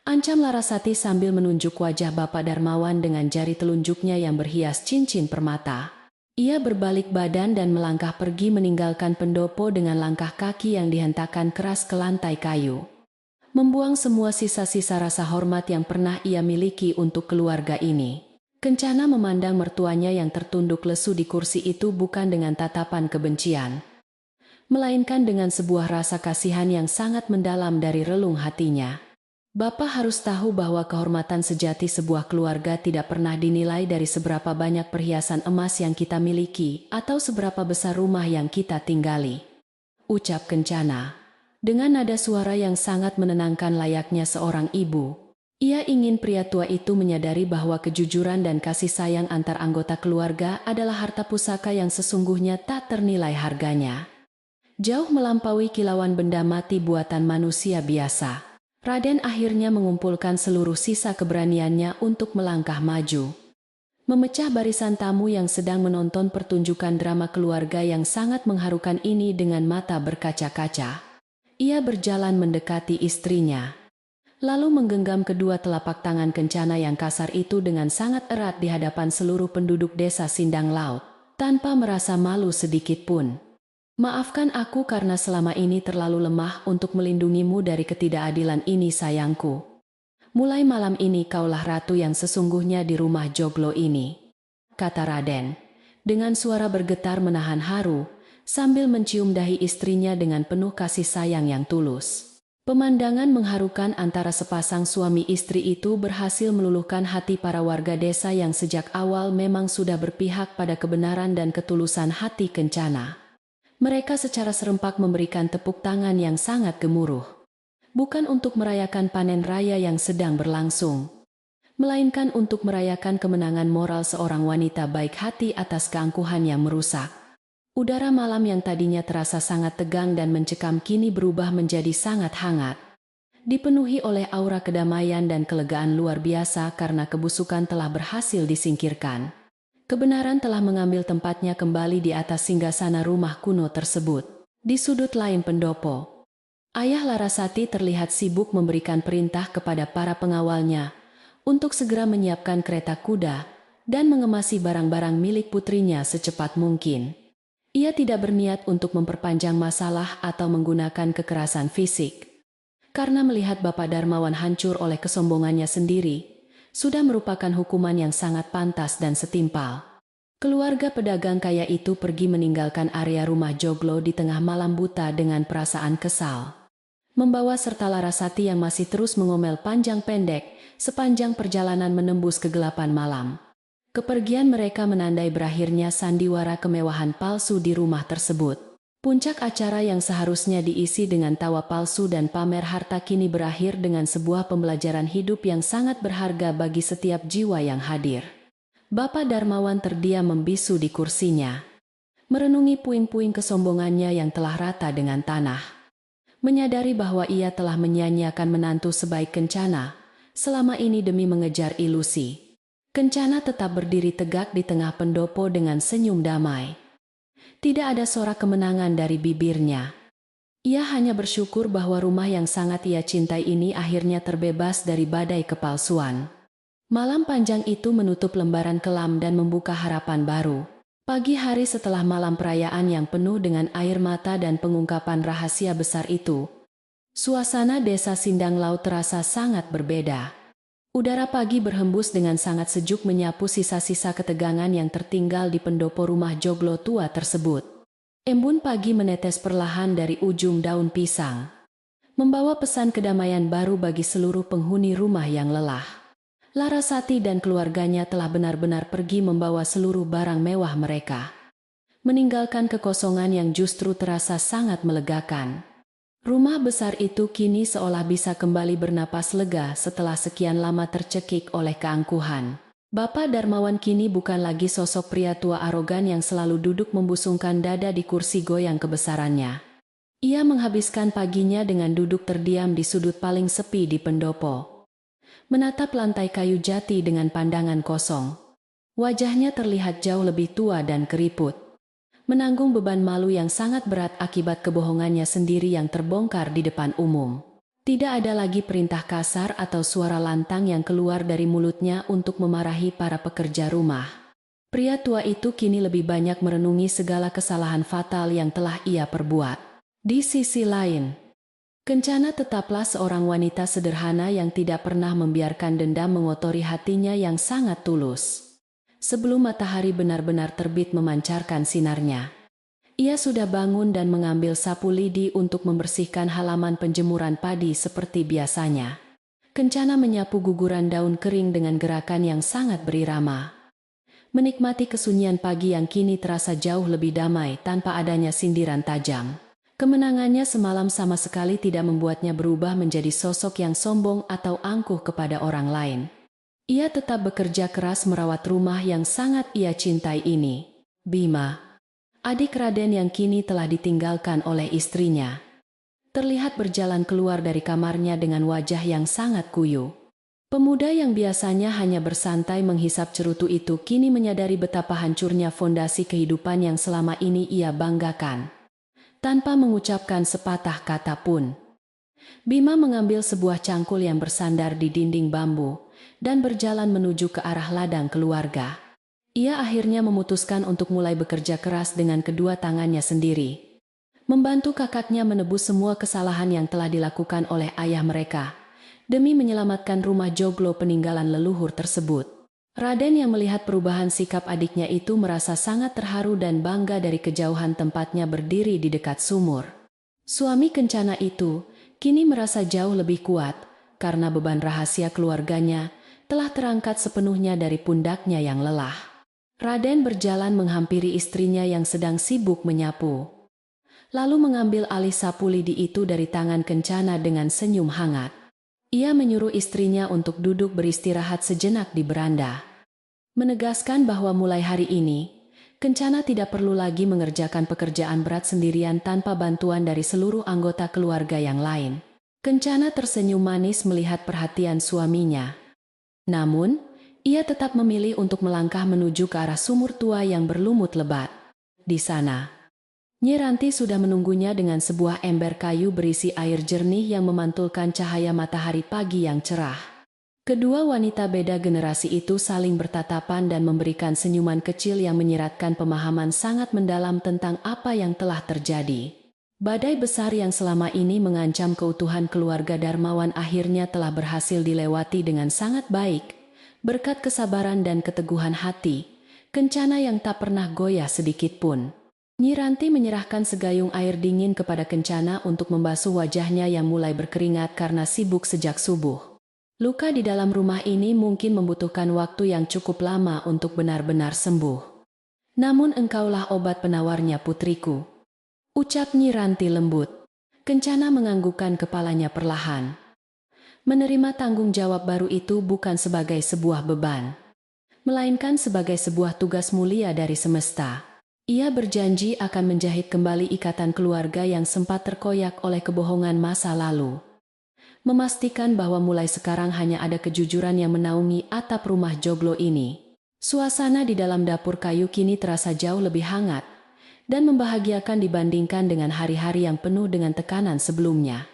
Ancam Larasati sambil menunjuk wajah Bapak Darmawan dengan jari telunjuknya yang berhias cincin permata. Ia berbalik badan dan melangkah pergi meninggalkan pendopo dengan langkah kaki yang dihentakkan keras ke lantai kayu. Membuang semua sisa-sisa rasa hormat yang pernah ia miliki untuk keluarga ini. Kencana memandang mertuanya yang tertunduk lesu di kursi itu bukan dengan tatapan kebencian, melainkan dengan sebuah rasa kasihan yang sangat mendalam dari relung hatinya. Bapak harus tahu bahwa kehormatan sejati sebuah keluarga tidak pernah dinilai dari seberapa banyak perhiasan emas yang kita miliki atau seberapa besar rumah yang kita tinggali, ucap Kencana dengan nada suara yang sangat menenangkan layaknya seorang ibu. Ia ingin pria tua itu menyadari bahwa kejujuran dan kasih sayang antar anggota keluarga adalah harta pusaka yang sesungguhnya tak ternilai harganya. Jauh melampaui kilauan benda mati buatan manusia biasa. Raden akhirnya mengumpulkan seluruh sisa keberaniannya untuk melangkah maju. Memecah barisan tamu yang sedang menonton pertunjukan drama keluarga yang sangat mengharukan ini dengan mata berkaca-kaca. Ia berjalan mendekati istrinya, lalu menggenggam kedua telapak tangan Kencana yang kasar itu dengan sangat erat di hadapan seluruh penduduk desa Sindang Laut, tanpa merasa malu sedikit pun. Maafkan aku karena selama ini terlalu lemah untuk melindungimu dari ketidakadilan ini sayangku. Mulai malam ini kaulah ratu yang sesungguhnya di rumah joglo ini, kata Raden, dengan suara bergetar menahan haru, sambil mencium dahi istrinya dengan penuh kasih sayang yang tulus. Pemandangan mengharukan antara sepasang suami istri itu berhasil meluluhkan hati para warga desa yang sejak awal memang sudah berpihak pada kebenaran dan ketulusan hati Kencana. Mereka secara serempak memberikan tepuk tangan yang sangat gemuruh. Bukan untuk merayakan panen raya yang sedang berlangsung, melainkan untuk merayakan kemenangan moral seorang wanita baik hati atas keangkuhan yang merusak. Udara malam yang tadinya terasa sangat tegang dan mencekam kini berubah menjadi sangat hangat. Dipenuhi oleh aura kedamaian dan kelegaan luar biasa karena kebusukan telah berhasil disingkirkan. Kebenaran telah mengambil tempatnya kembali di atas singgasana rumah kuno tersebut. Di sudut lain pendopo, Ayah Larasati terlihat sibuk memberikan perintah kepada para pengawalnya untuk segera menyiapkan kereta kuda dan mengemasi barang-barang milik putrinya secepat mungkin. Ia tidak berniat untuk memperpanjang masalah atau menggunakan kekerasan fisik. Karena melihat Bapak Darmawan hancur oleh kesombongannya sendiri, sudah merupakan hukuman yang sangat pantas dan setimpal. Keluarga pedagang kaya itu pergi meninggalkan area rumah joglo di tengah malam buta dengan perasaan kesal. Membawa serta Larasati yang masih terus mengomel panjang pendek sepanjang perjalanan menembus kegelapan malam. Kepergian mereka menandai berakhirnya sandiwara kemewahan palsu di rumah tersebut. Puncak acara yang seharusnya diisi dengan tawa palsu dan pamer harta kini berakhir dengan sebuah pembelajaran hidup yang sangat berharga bagi setiap jiwa yang hadir. Bapak Darmawan terdiam membisu di kursinya, merenungi puing-puing kesombongannya yang telah rata dengan tanah. Menyadari bahwa ia telah menyia-nyiakan menantu sebaik Kencana selama ini demi mengejar ilusi. Kencana tetap berdiri tegak di tengah pendopo dengan senyum damai. Tidak ada sorak kemenangan dari bibirnya. Ia hanya bersyukur bahwa rumah yang sangat ia cintai ini akhirnya terbebas dari badai kepalsuan. Malam panjang itu menutup lembaran kelam dan membuka harapan baru. Pagi hari setelah malam perayaan yang penuh dengan air mata dan pengungkapan rahasia besar itu, suasana desa Sindang Laut terasa sangat berbeda. Udara pagi berhembus dengan sangat sejuk menyapu sisa-sisa ketegangan yang tertinggal di pendopo rumah joglo tua tersebut. Embun pagi menetes perlahan dari ujung daun pisang, membawa pesan kedamaian baru bagi seluruh penghuni rumah yang lelah. Larasati dan keluarganya telah benar-benar pergi membawa seluruh barang mewah mereka, meninggalkan kekosongan yang justru terasa sangat melegakan. Rumah besar itu kini seolah bisa kembali bernapas lega setelah sekian lama tercekik oleh keangkuhan. Bapak Darmawan kini bukan lagi sosok pria tua arogan yang selalu duduk membusungkan dada di kursi goyang kebesarannya. Ia menghabiskan paginya dengan duduk terdiam di sudut paling sepi di pendopo, menatap lantai kayu jati dengan pandangan kosong. Wajahnya terlihat jauh lebih tua dan keriput, menanggung beban malu yang sangat berat akibat kebohongannya sendiri yang terbongkar di depan umum. Tidak ada lagi perintah kasar atau suara lantang yang keluar dari mulutnya untuk memarahi para pekerja rumah. Pria tua itu kini lebih banyak merenungi segala kesalahan fatal yang telah ia perbuat. Di sisi lain, Kencana tetaplah seorang wanita sederhana yang tidak pernah membiarkan dendam mengotori hatinya yang sangat tulus. Sebelum matahari benar-benar terbit memancarkan sinarnya, ia sudah bangun dan mengambil sapu lidi untuk membersihkan halaman penjemuran padi seperti biasanya. Kencana menyapu guguran daun kering dengan gerakan yang sangat berirama, menikmati kesunyian pagi yang kini terasa jauh lebih damai tanpa adanya sindiran tajam. Kemenangannya semalam sama sekali tidak membuatnya berubah menjadi sosok yang sombong atau angkuh kepada orang lain. Ia tetap bekerja keras merawat rumah yang sangat ia cintai ini. Bima, adik Raden yang kini telah ditinggalkan oleh istrinya, terlihat berjalan keluar dari kamarnya dengan wajah yang sangat kuyu. Pemuda yang biasanya hanya bersantai menghisap cerutu itu kini menyadari betapa hancurnya fondasi kehidupan yang selama ini ia banggakan. Tanpa mengucapkan sepatah kata pun, Bima mengambil sebuah cangkul yang bersandar di dinding bambu dan berjalan menuju ke arah ladang keluarga. Ia akhirnya memutuskan untuk mulai bekerja keras dengan kedua tangannya sendiri, membantu kakaknya menebus semua kesalahan yang telah dilakukan oleh ayah mereka, demi menyelamatkan rumah joglo peninggalan leluhur tersebut. Raden yang melihat perubahan sikap adiknya itu merasa sangat terharu dan bangga dari kejauhan tempatnya berdiri di dekat sumur. Suami Kencana itu kini merasa jauh lebih kuat karena beban rahasia keluarganya telah terangkat sepenuhnya dari pundaknya yang lelah. Raden berjalan menghampiri istrinya yang sedang sibuk menyapu, lalu mengambil alih sapu lidi itu dari tangan Kencana dengan senyum hangat. Ia menyuruh istrinya untuk duduk beristirahat sejenak di beranda, menegaskan bahwa mulai hari ini, Kencana tidak perlu lagi mengerjakan pekerjaan berat sendirian tanpa bantuan dari seluruh anggota keluarga yang lain. Kencana tersenyum manis melihat perhatian suaminya. Namun, ia tetap memilih untuk melangkah menuju ke arah sumur tua yang berlumut lebat. Di sana, Nyi Ranti sudah menunggunya dengan sebuah ember kayu berisi air jernih yang memantulkan cahaya matahari pagi yang cerah. Kedua wanita beda generasi itu saling bertatapan dan memberikan senyuman kecil yang menyiratkan pemahaman sangat mendalam tentang apa yang telah terjadi. Badai besar yang selama ini mengancam keutuhan keluarga Darmawan akhirnya telah berhasil dilewati dengan sangat baik, berkat kesabaran dan keteguhan hati, Kencana yang tak pernah goyah sedikit pun. Nyi Ranti menyerahkan segayung air dingin kepada Kencana untuk membasuh wajahnya yang mulai berkeringat karena sibuk sejak subuh. Luka di dalam rumah ini mungkin membutuhkan waktu yang cukup lama untuk benar-benar sembuh. Namun engkaulah obat penawarnya putriku, ucap Nyi Ranti lembut. Kencana menganggukkan kepalanya perlahan. Menerima tanggung jawab baru itu bukan sebagai sebuah beban, melainkan sebagai sebuah tugas mulia dari semesta. Ia berjanji akan menjahit kembali ikatan keluarga yang sempat terkoyak oleh kebohongan masa lalu. Memastikan bahwa mulai sekarang hanya ada kejujuran yang menaungi atap rumah joglo ini. Suasana di dalam dapur kayu kini terasa jauh lebih hangat dan membahagiakan dibandingkan dengan hari-hari yang penuh dengan tekanan sebelumnya.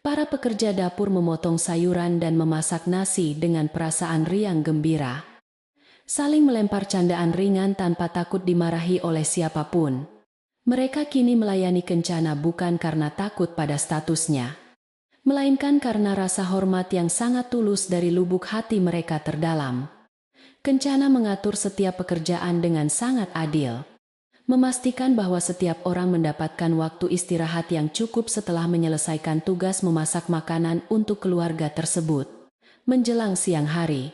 Para pekerja dapur memotong sayuran dan memasak nasi dengan perasaan riang gembira. saling melempar candaan ringan tanpa takut dimarahi oleh siapapun. Mereka kini melayani Kencana bukan karena takut pada statusnya, melainkan karena rasa hormat yang sangat tulus dari lubuk hati mereka terdalam. Kencana mengatur setiap pekerjaan dengan sangat adil, memastikan bahwa setiap orang mendapatkan waktu istirahat yang cukup setelah menyelesaikan tugas memasak makanan untuk keluarga tersebut. Menjelang siang hari,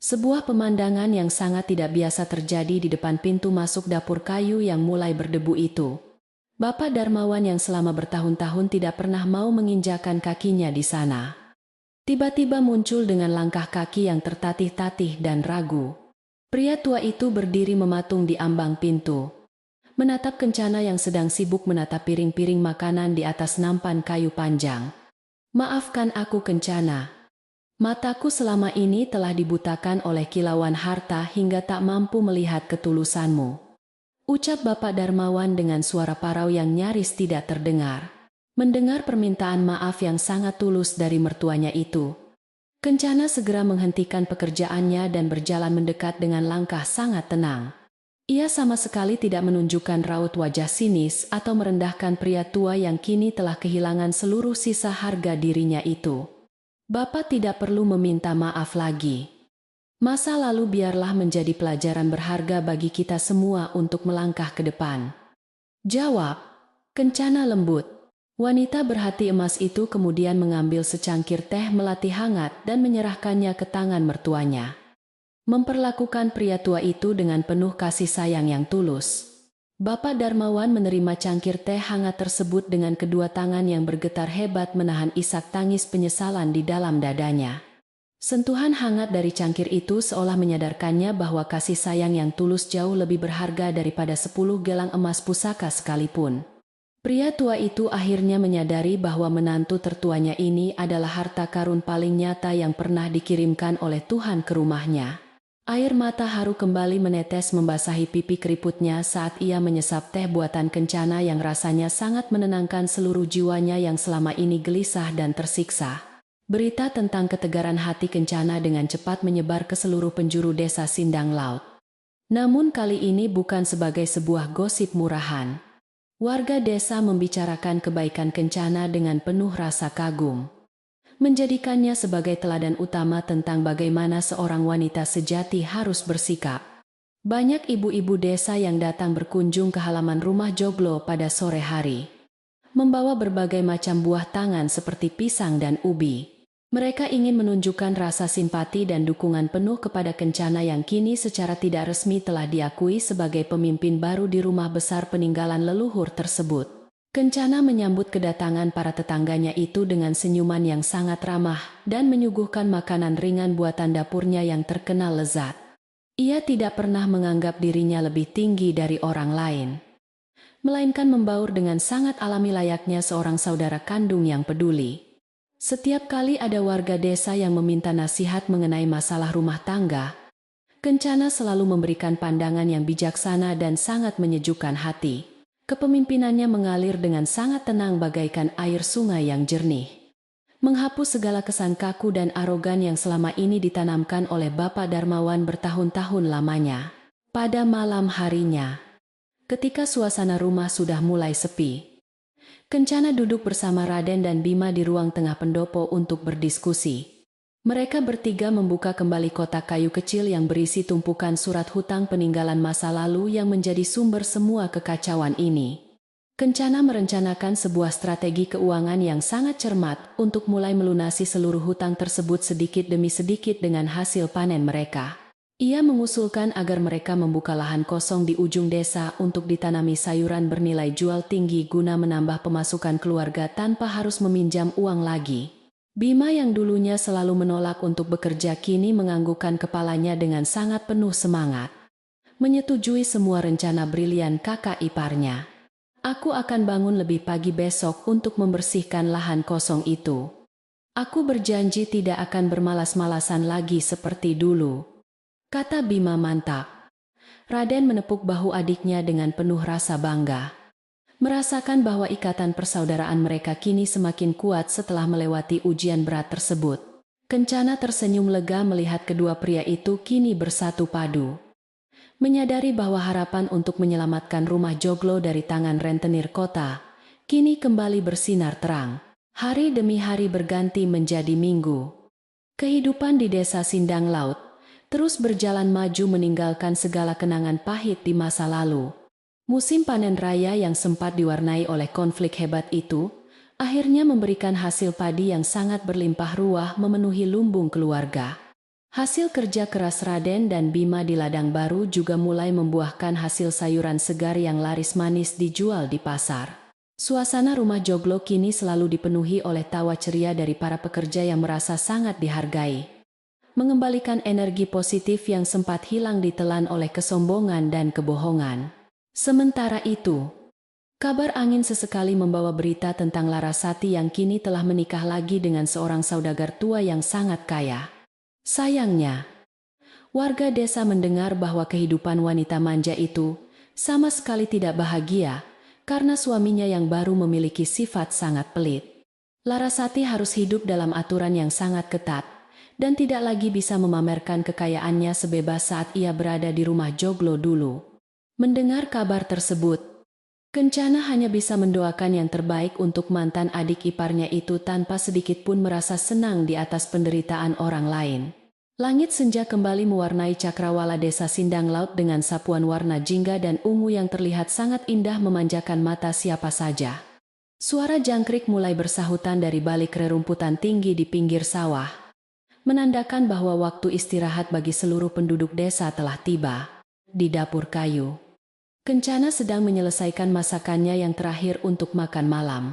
sebuah pemandangan yang sangat tidak biasa terjadi di depan pintu masuk dapur kayu yang mulai berdebu itu. Bapak Darmawan yang selama bertahun-tahun tidak pernah mau menginjakan kakinya di sana, tiba-tiba muncul dengan langkah kaki yang tertatih-tatih dan ragu. Pria tua itu berdiri mematung di ambang pintu, menatap Kencana yang sedang sibuk menata piring-piring makanan di atas nampan kayu panjang. "Maafkan aku Kencana. Mataku selama ini telah dibutakan oleh kilauan harta hingga tak mampu melihat ketulusanmu," ucap Bapak Darmawan dengan suara parau yang nyaris tidak terdengar. Mendengar permintaan maaf yang sangat tulus dari mertuanya itu, Kencana segera menghentikan pekerjaannya dan berjalan mendekat dengan langkah sangat tenang. Ia sama sekali tidak menunjukkan raut wajah sinis atau merendahkan pria tua yang kini telah kehilangan seluruh sisa harga dirinya itu. "Bapak tidak perlu meminta maaf lagi. Masa lalu biarlah menjadi pelajaran berharga bagi kita semua untuk melangkah ke depan," jawab Kencana lembut. Wanita berhati emas itu kemudian mengambil secangkir teh melati hangat dan menyerahkannya ke tangan mertuanya, memperlakukan pria tua itu dengan penuh kasih sayang yang tulus. Bapak Darmawan menerima cangkir teh hangat tersebut dengan kedua tangan yang bergetar hebat menahan isak tangis penyesalan di dalam dadanya. Sentuhan hangat dari cangkir itu seolah menyadarkannya bahwa kasih sayang yang tulus jauh lebih berharga daripada 10 gelang emas pusaka sekalipun. Pria tua itu akhirnya menyadari bahwa menantu tertuanya ini adalah harta karun paling nyata yang pernah dikirimkan oleh Tuhan ke rumahnya. Air mata haru kembali menetes membasahi pipi keriputnya saat ia menyesap teh buatan Kencana yang rasanya sangat menenangkan seluruh jiwanya yang selama ini gelisah dan tersiksa. Berita tentang ketegaran hati Kencana dengan cepat menyebar ke seluruh penjuru desa Sindang Laut. Namun kali ini bukan sebagai sebuah gosip murahan. Warga desa membicarakan kebaikan Kencana dengan penuh rasa kagum, menjadikannya sebagai teladan utama tentang bagaimana seorang wanita sejati harus bersikap. Banyak ibu-ibu desa yang datang berkunjung ke halaman rumah Joglo pada sore hari, membawa berbagai macam buah tangan seperti pisang dan ubi. Mereka ingin menunjukkan rasa simpati dan dukungan penuh kepada Kencana yang kini secara tidak resmi telah diakui sebagai pemimpin baru di rumah besar peninggalan leluhur tersebut. Kencana menyambut kedatangan para tetangganya itu dengan senyuman yang sangat ramah dan menyuguhkan makanan ringan buatan dapurnya yang terkenal lezat. Ia tidak pernah menganggap dirinya lebih tinggi dari orang lain, melainkan membaur dengan sangat alami layaknya seorang saudara kandung yang peduli. Setiap kali ada warga desa yang meminta nasihat mengenai masalah rumah tangga, Kencana selalu memberikan pandangan yang bijaksana dan sangat menyejukkan hati. Kepemimpinannya mengalir dengan sangat tenang bagaikan air sungai yang jernih, menghapus segala kesan kaku dan arogan yang selama ini ditanamkan oleh Bapak Darmawan bertahun-tahun lamanya. Pada malam harinya, ketika suasana rumah sudah mulai sepi, Kencana duduk bersama Raden dan Bima di ruang tengah pendopo untuk berdiskusi. Mereka bertiga membuka kembali kotak kayu kecil yang berisi tumpukan surat hutang peninggalan masa lalu yang menjadi sumber semua kekacauan ini. Kencana merencanakan sebuah strategi keuangan yang sangat cermat untuk mulai melunasi seluruh hutang tersebut sedikit demi sedikit dengan hasil panen mereka. Ia mengusulkan agar mereka membuka lahan kosong di ujung desa untuk ditanami sayuran bernilai jual tinggi guna menambah pemasukan keluarga tanpa harus meminjam uang lagi. Bima yang dulunya selalu menolak untuk bekerja kini menganggukkan kepalanya dengan sangat penuh semangat, menyetujui semua rencana brilian kakak iparnya. "Aku akan bangun lebih pagi besok untuk membersihkan lahan kosong itu. Aku berjanji tidak akan bermalas-malasan lagi seperti dulu," kata Bima mantap. Raden menepuk bahu adiknya dengan penuh rasa bangga, merasakan bahwa ikatan persaudaraan mereka kini semakin kuat setelah melewati ujian berat tersebut. Kencana tersenyum lega melihat kedua pria itu kini bersatu padu. Menyadari bahwa harapan untuk menyelamatkan rumah joglo dari tangan rentenir kota, kini kembali bersinar terang. Hari demi hari berganti menjadi minggu. Kehidupan di desa Sindang Laut terus berjalan maju meninggalkan segala kenangan pahit di masa lalu. Musim panen raya yang sempat diwarnai oleh konflik hebat itu, akhirnya memberikan hasil padi yang sangat berlimpah ruah memenuhi lumbung keluarga. Hasil kerja keras Raden dan Bima di ladang baru juga mulai membuahkan hasil sayuran segar yang laris manis dijual di pasar. Suasana rumah joglo kini selalu dipenuhi oleh tawa ceria dari para pekerja yang merasa sangat dihargai, mengembalikan energi positif yang sempat hilang ditelan oleh kesombongan dan kebohongan. Sementara itu, kabar angin sesekali membawa berita tentang Larasati yang kini telah menikah lagi dengan seorang saudagar tua yang sangat kaya. Sayangnya, warga desa mendengar bahwa kehidupan wanita manja itu sama sekali tidak bahagia karena suaminya yang baru memiliki sifat sangat pelit. Larasati harus hidup dalam aturan yang sangat ketat dan tidak lagi bisa memamerkan kekayaannya sebebas saat ia berada di rumah joglo dulu. Mendengar kabar tersebut, Kencana hanya bisa mendoakan yang terbaik untuk mantan adik iparnya itu tanpa sedikit pun merasa senang di atas penderitaan orang lain. Langit senja kembali mewarnai cakrawala desa Sindang Laut dengan sapuan warna jingga dan ungu yang terlihat sangat indah memanjakan mata siapa saja. Suara jangkrik mulai bersahutan dari balik rerumputan tinggi di pinggir sawah, menandakan bahwa waktu istirahat bagi seluruh penduduk desa telah tiba. Di dapur kayu, Kencana sedang menyelesaikan masakannya yang terakhir untuk makan malam.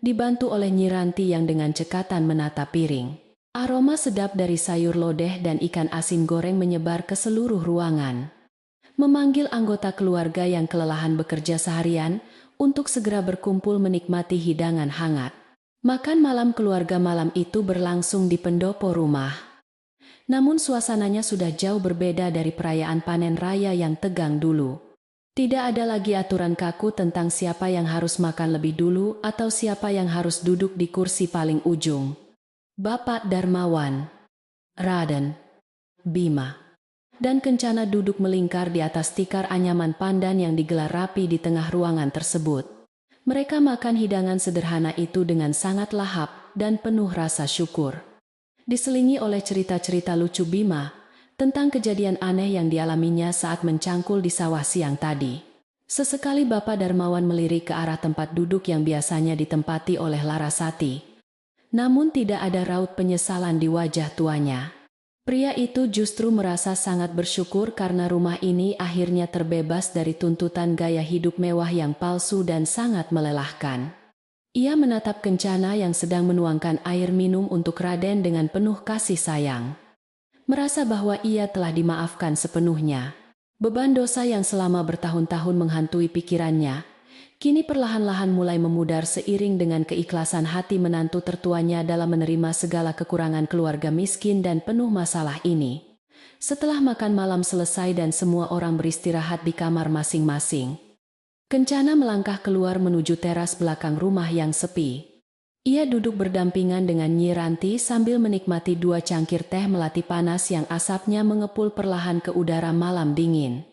Dibantu oleh Nyi Ranti yang dengan cekatan menata piring. Aroma sedap dari sayur lodeh dan ikan asin goreng menyebar ke seluruh ruangan, memanggil anggota keluarga yang kelelahan bekerja seharian untuk segera berkumpul menikmati hidangan hangat. Makan malam keluarga malam itu berlangsung di pendopo rumah. Namun suasananya sudah jauh berbeda dari perayaan panen raya yang tegang dulu. Tidak ada lagi aturan kaku tentang siapa yang harus makan lebih dulu atau siapa yang harus duduk di kursi paling ujung. Bapak Darmawan, Raden, Bima, dan Kencana duduk melingkar di atas tikar anyaman pandan yang digelar rapi di tengah ruangan tersebut. Mereka makan hidangan sederhana itu dengan sangat lahap dan penuh rasa syukur. Diselingi oleh cerita-cerita lucu Bima tentang kejadian aneh yang dialaminya saat mencangkul di sawah siang tadi. Sesekali Bapak Darmawan melirik ke arah tempat duduk yang biasanya ditempati oleh Larasati. Namun tidak ada raut penyesalan di wajah tuanya. Pria itu justru merasa sangat bersyukur karena rumah ini akhirnya terbebas dari tuntutan gaya hidup mewah yang palsu dan sangat melelahkan. Ia menatap Kencana yang sedang menuangkan air minum untuk Raden dengan penuh kasih sayang. Merasa bahwa ia telah dimaafkan sepenuhnya. Beban dosa yang selama bertahun-tahun menghantui pikirannya, kini perlahan-lahan mulai memudar seiring dengan keikhlasan hati menantu tertuanya dalam menerima segala kekurangan keluarga miskin dan penuh masalah ini. Setelah makan malam selesai dan semua orang beristirahat di kamar masing-masing, Kencana melangkah keluar menuju teras belakang rumah yang sepi. Ia duduk berdampingan dengan Nyi Ranti sambil menikmati 2 cangkir teh melati panas yang asapnya mengepul perlahan ke udara malam dingin.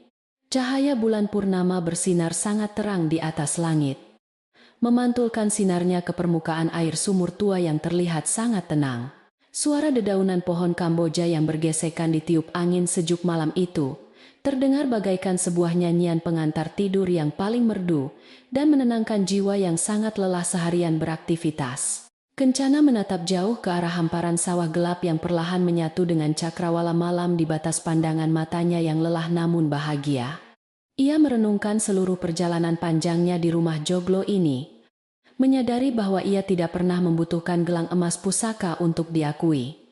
Cahaya bulan purnama bersinar sangat terang di atas langit, memantulkan sinarnya ke permukaan air sumur tua yang terlihat sangat tenang. Suara dedaunan pohon Kamboja yang bergesekan ditiup angin sejuk malam itu terdengar bagaikan sebuah nyanyian pengantar tidur yang paling merdu dan menenangkan jiwa yang sangat lelah seharian beraktivitas. Kencana menatap jauh ke arah hamparan sawah gelap yang perlahan menyatu dengan cakrawala malam di batas pandangan matanya yang lelah namun bahagia. Ia merenungkan seluruh perjalanan panjangnya di rumah joglo ini, menyadari bahwa ia tidak pernah membutuhkan gelang emas pusaka untuk diakui.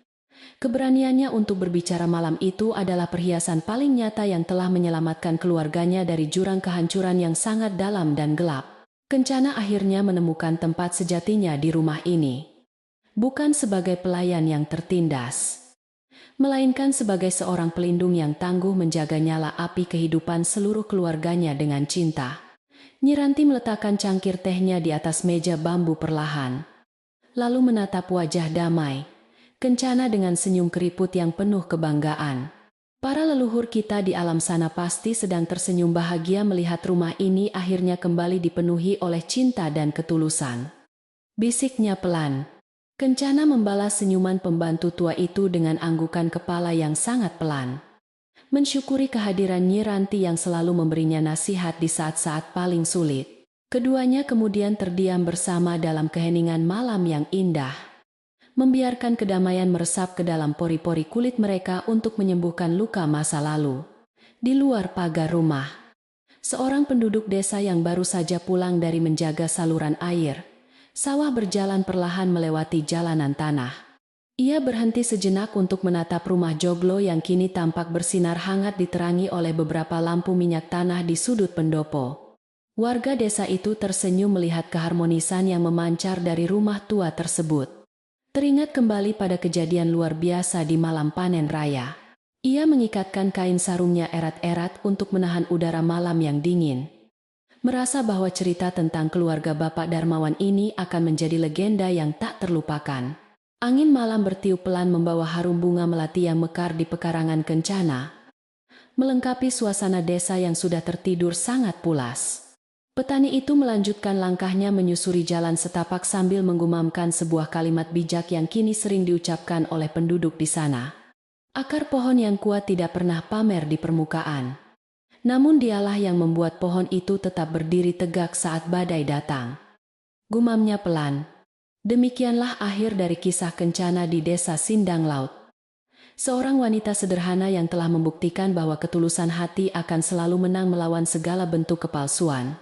Keberaniannya untuk berbicara malam itu adalah perhiasan paling nyata yang telah menyelamatkan keluarganya dari jurang kehancuran yang sangat dalam dan gelap. Kencana akhirnya menemukan tempat sejatinya di rumah ini. Bukan sebagai pelayan yang tertindas, melainkan sebagai seorang pelindung yang tangguh menjaga nyala api kehidupan seluruh keluarganya dengan cinta. Nyi Ranti meletakkan cangkir tehnya di atas meja bambu perlahan, lalu menatap wajah damai, Kencana dengan senyum keriput yang penuh kebanggaan. Para leluhur kita di alam sana pasti sedang tersenyum bahagia melihat rumah ini akhirnya kembali dipenuhi oleh cinta dan ketulusan. Bisiknya pelan. Kencana membalas senyuman pembantu tua itu dengan anggukan kepala yang sangat pelan. Mensyukuri kehadiran Nyi Ranti yang selalu memberinya nasihat di saat-saat paling sulit. Keduanya kemudian terdiam bersama dalam keheningan malam yang indah, membiarkan kedamaian meresap ke dalam pori-pori kulit mereka untuk menyembuhkan luka masa lalu. Di luar pagar rumah, seorang penduduk desa yang baru saja pulang dari menjaga saluran air, sawah berjalan perlahan melewati jalanan tanah. Ia berhenti sejenak untuk menatap rumah joglo yang kini tampak bersinar hangat diterangi oleh beberapa lampu minyak tanah di sudut pendopo. Warga desa itu tersenyum melihat keharmonisan yang memancar dari rumah tua tersebut. Teringat kembali pada kejadian luar biasa di malam panen raya. Ia mengikatkan kain sarungnya erat-erat untuk menahan udara malam yang dingin. Merasa bahwa cerita tentang keluarga Bapak Darmawan ini akan menjadi legenda yang tak terlupakan. Angin malam bertiup pelan membawa harum bunga melati yang mekar di pekarangan Kencana, melengkapi suasana desa yang sudah tertidur sangat pulas. Petani itu melanjutkan langkahnya menyusuri jalan setapak sambil menggumamkan sebuah kalimat bijak yang kini sering diucapkan oleh penduduk di sana. Akar pohon yang kuat tidak pernah pamer di permukaan. Namun dialah yang membuat pohon itu tetap berdiri tegak saat badai datang. Gumamnya pelan. Demikianlah akhir dari kisah Kencana di desa Sindang Laut. Seorang wanita sederhana yang telah membuktikan bahwa ketulusan hati akan selalu menang melawan segala bentuk kepalsuan.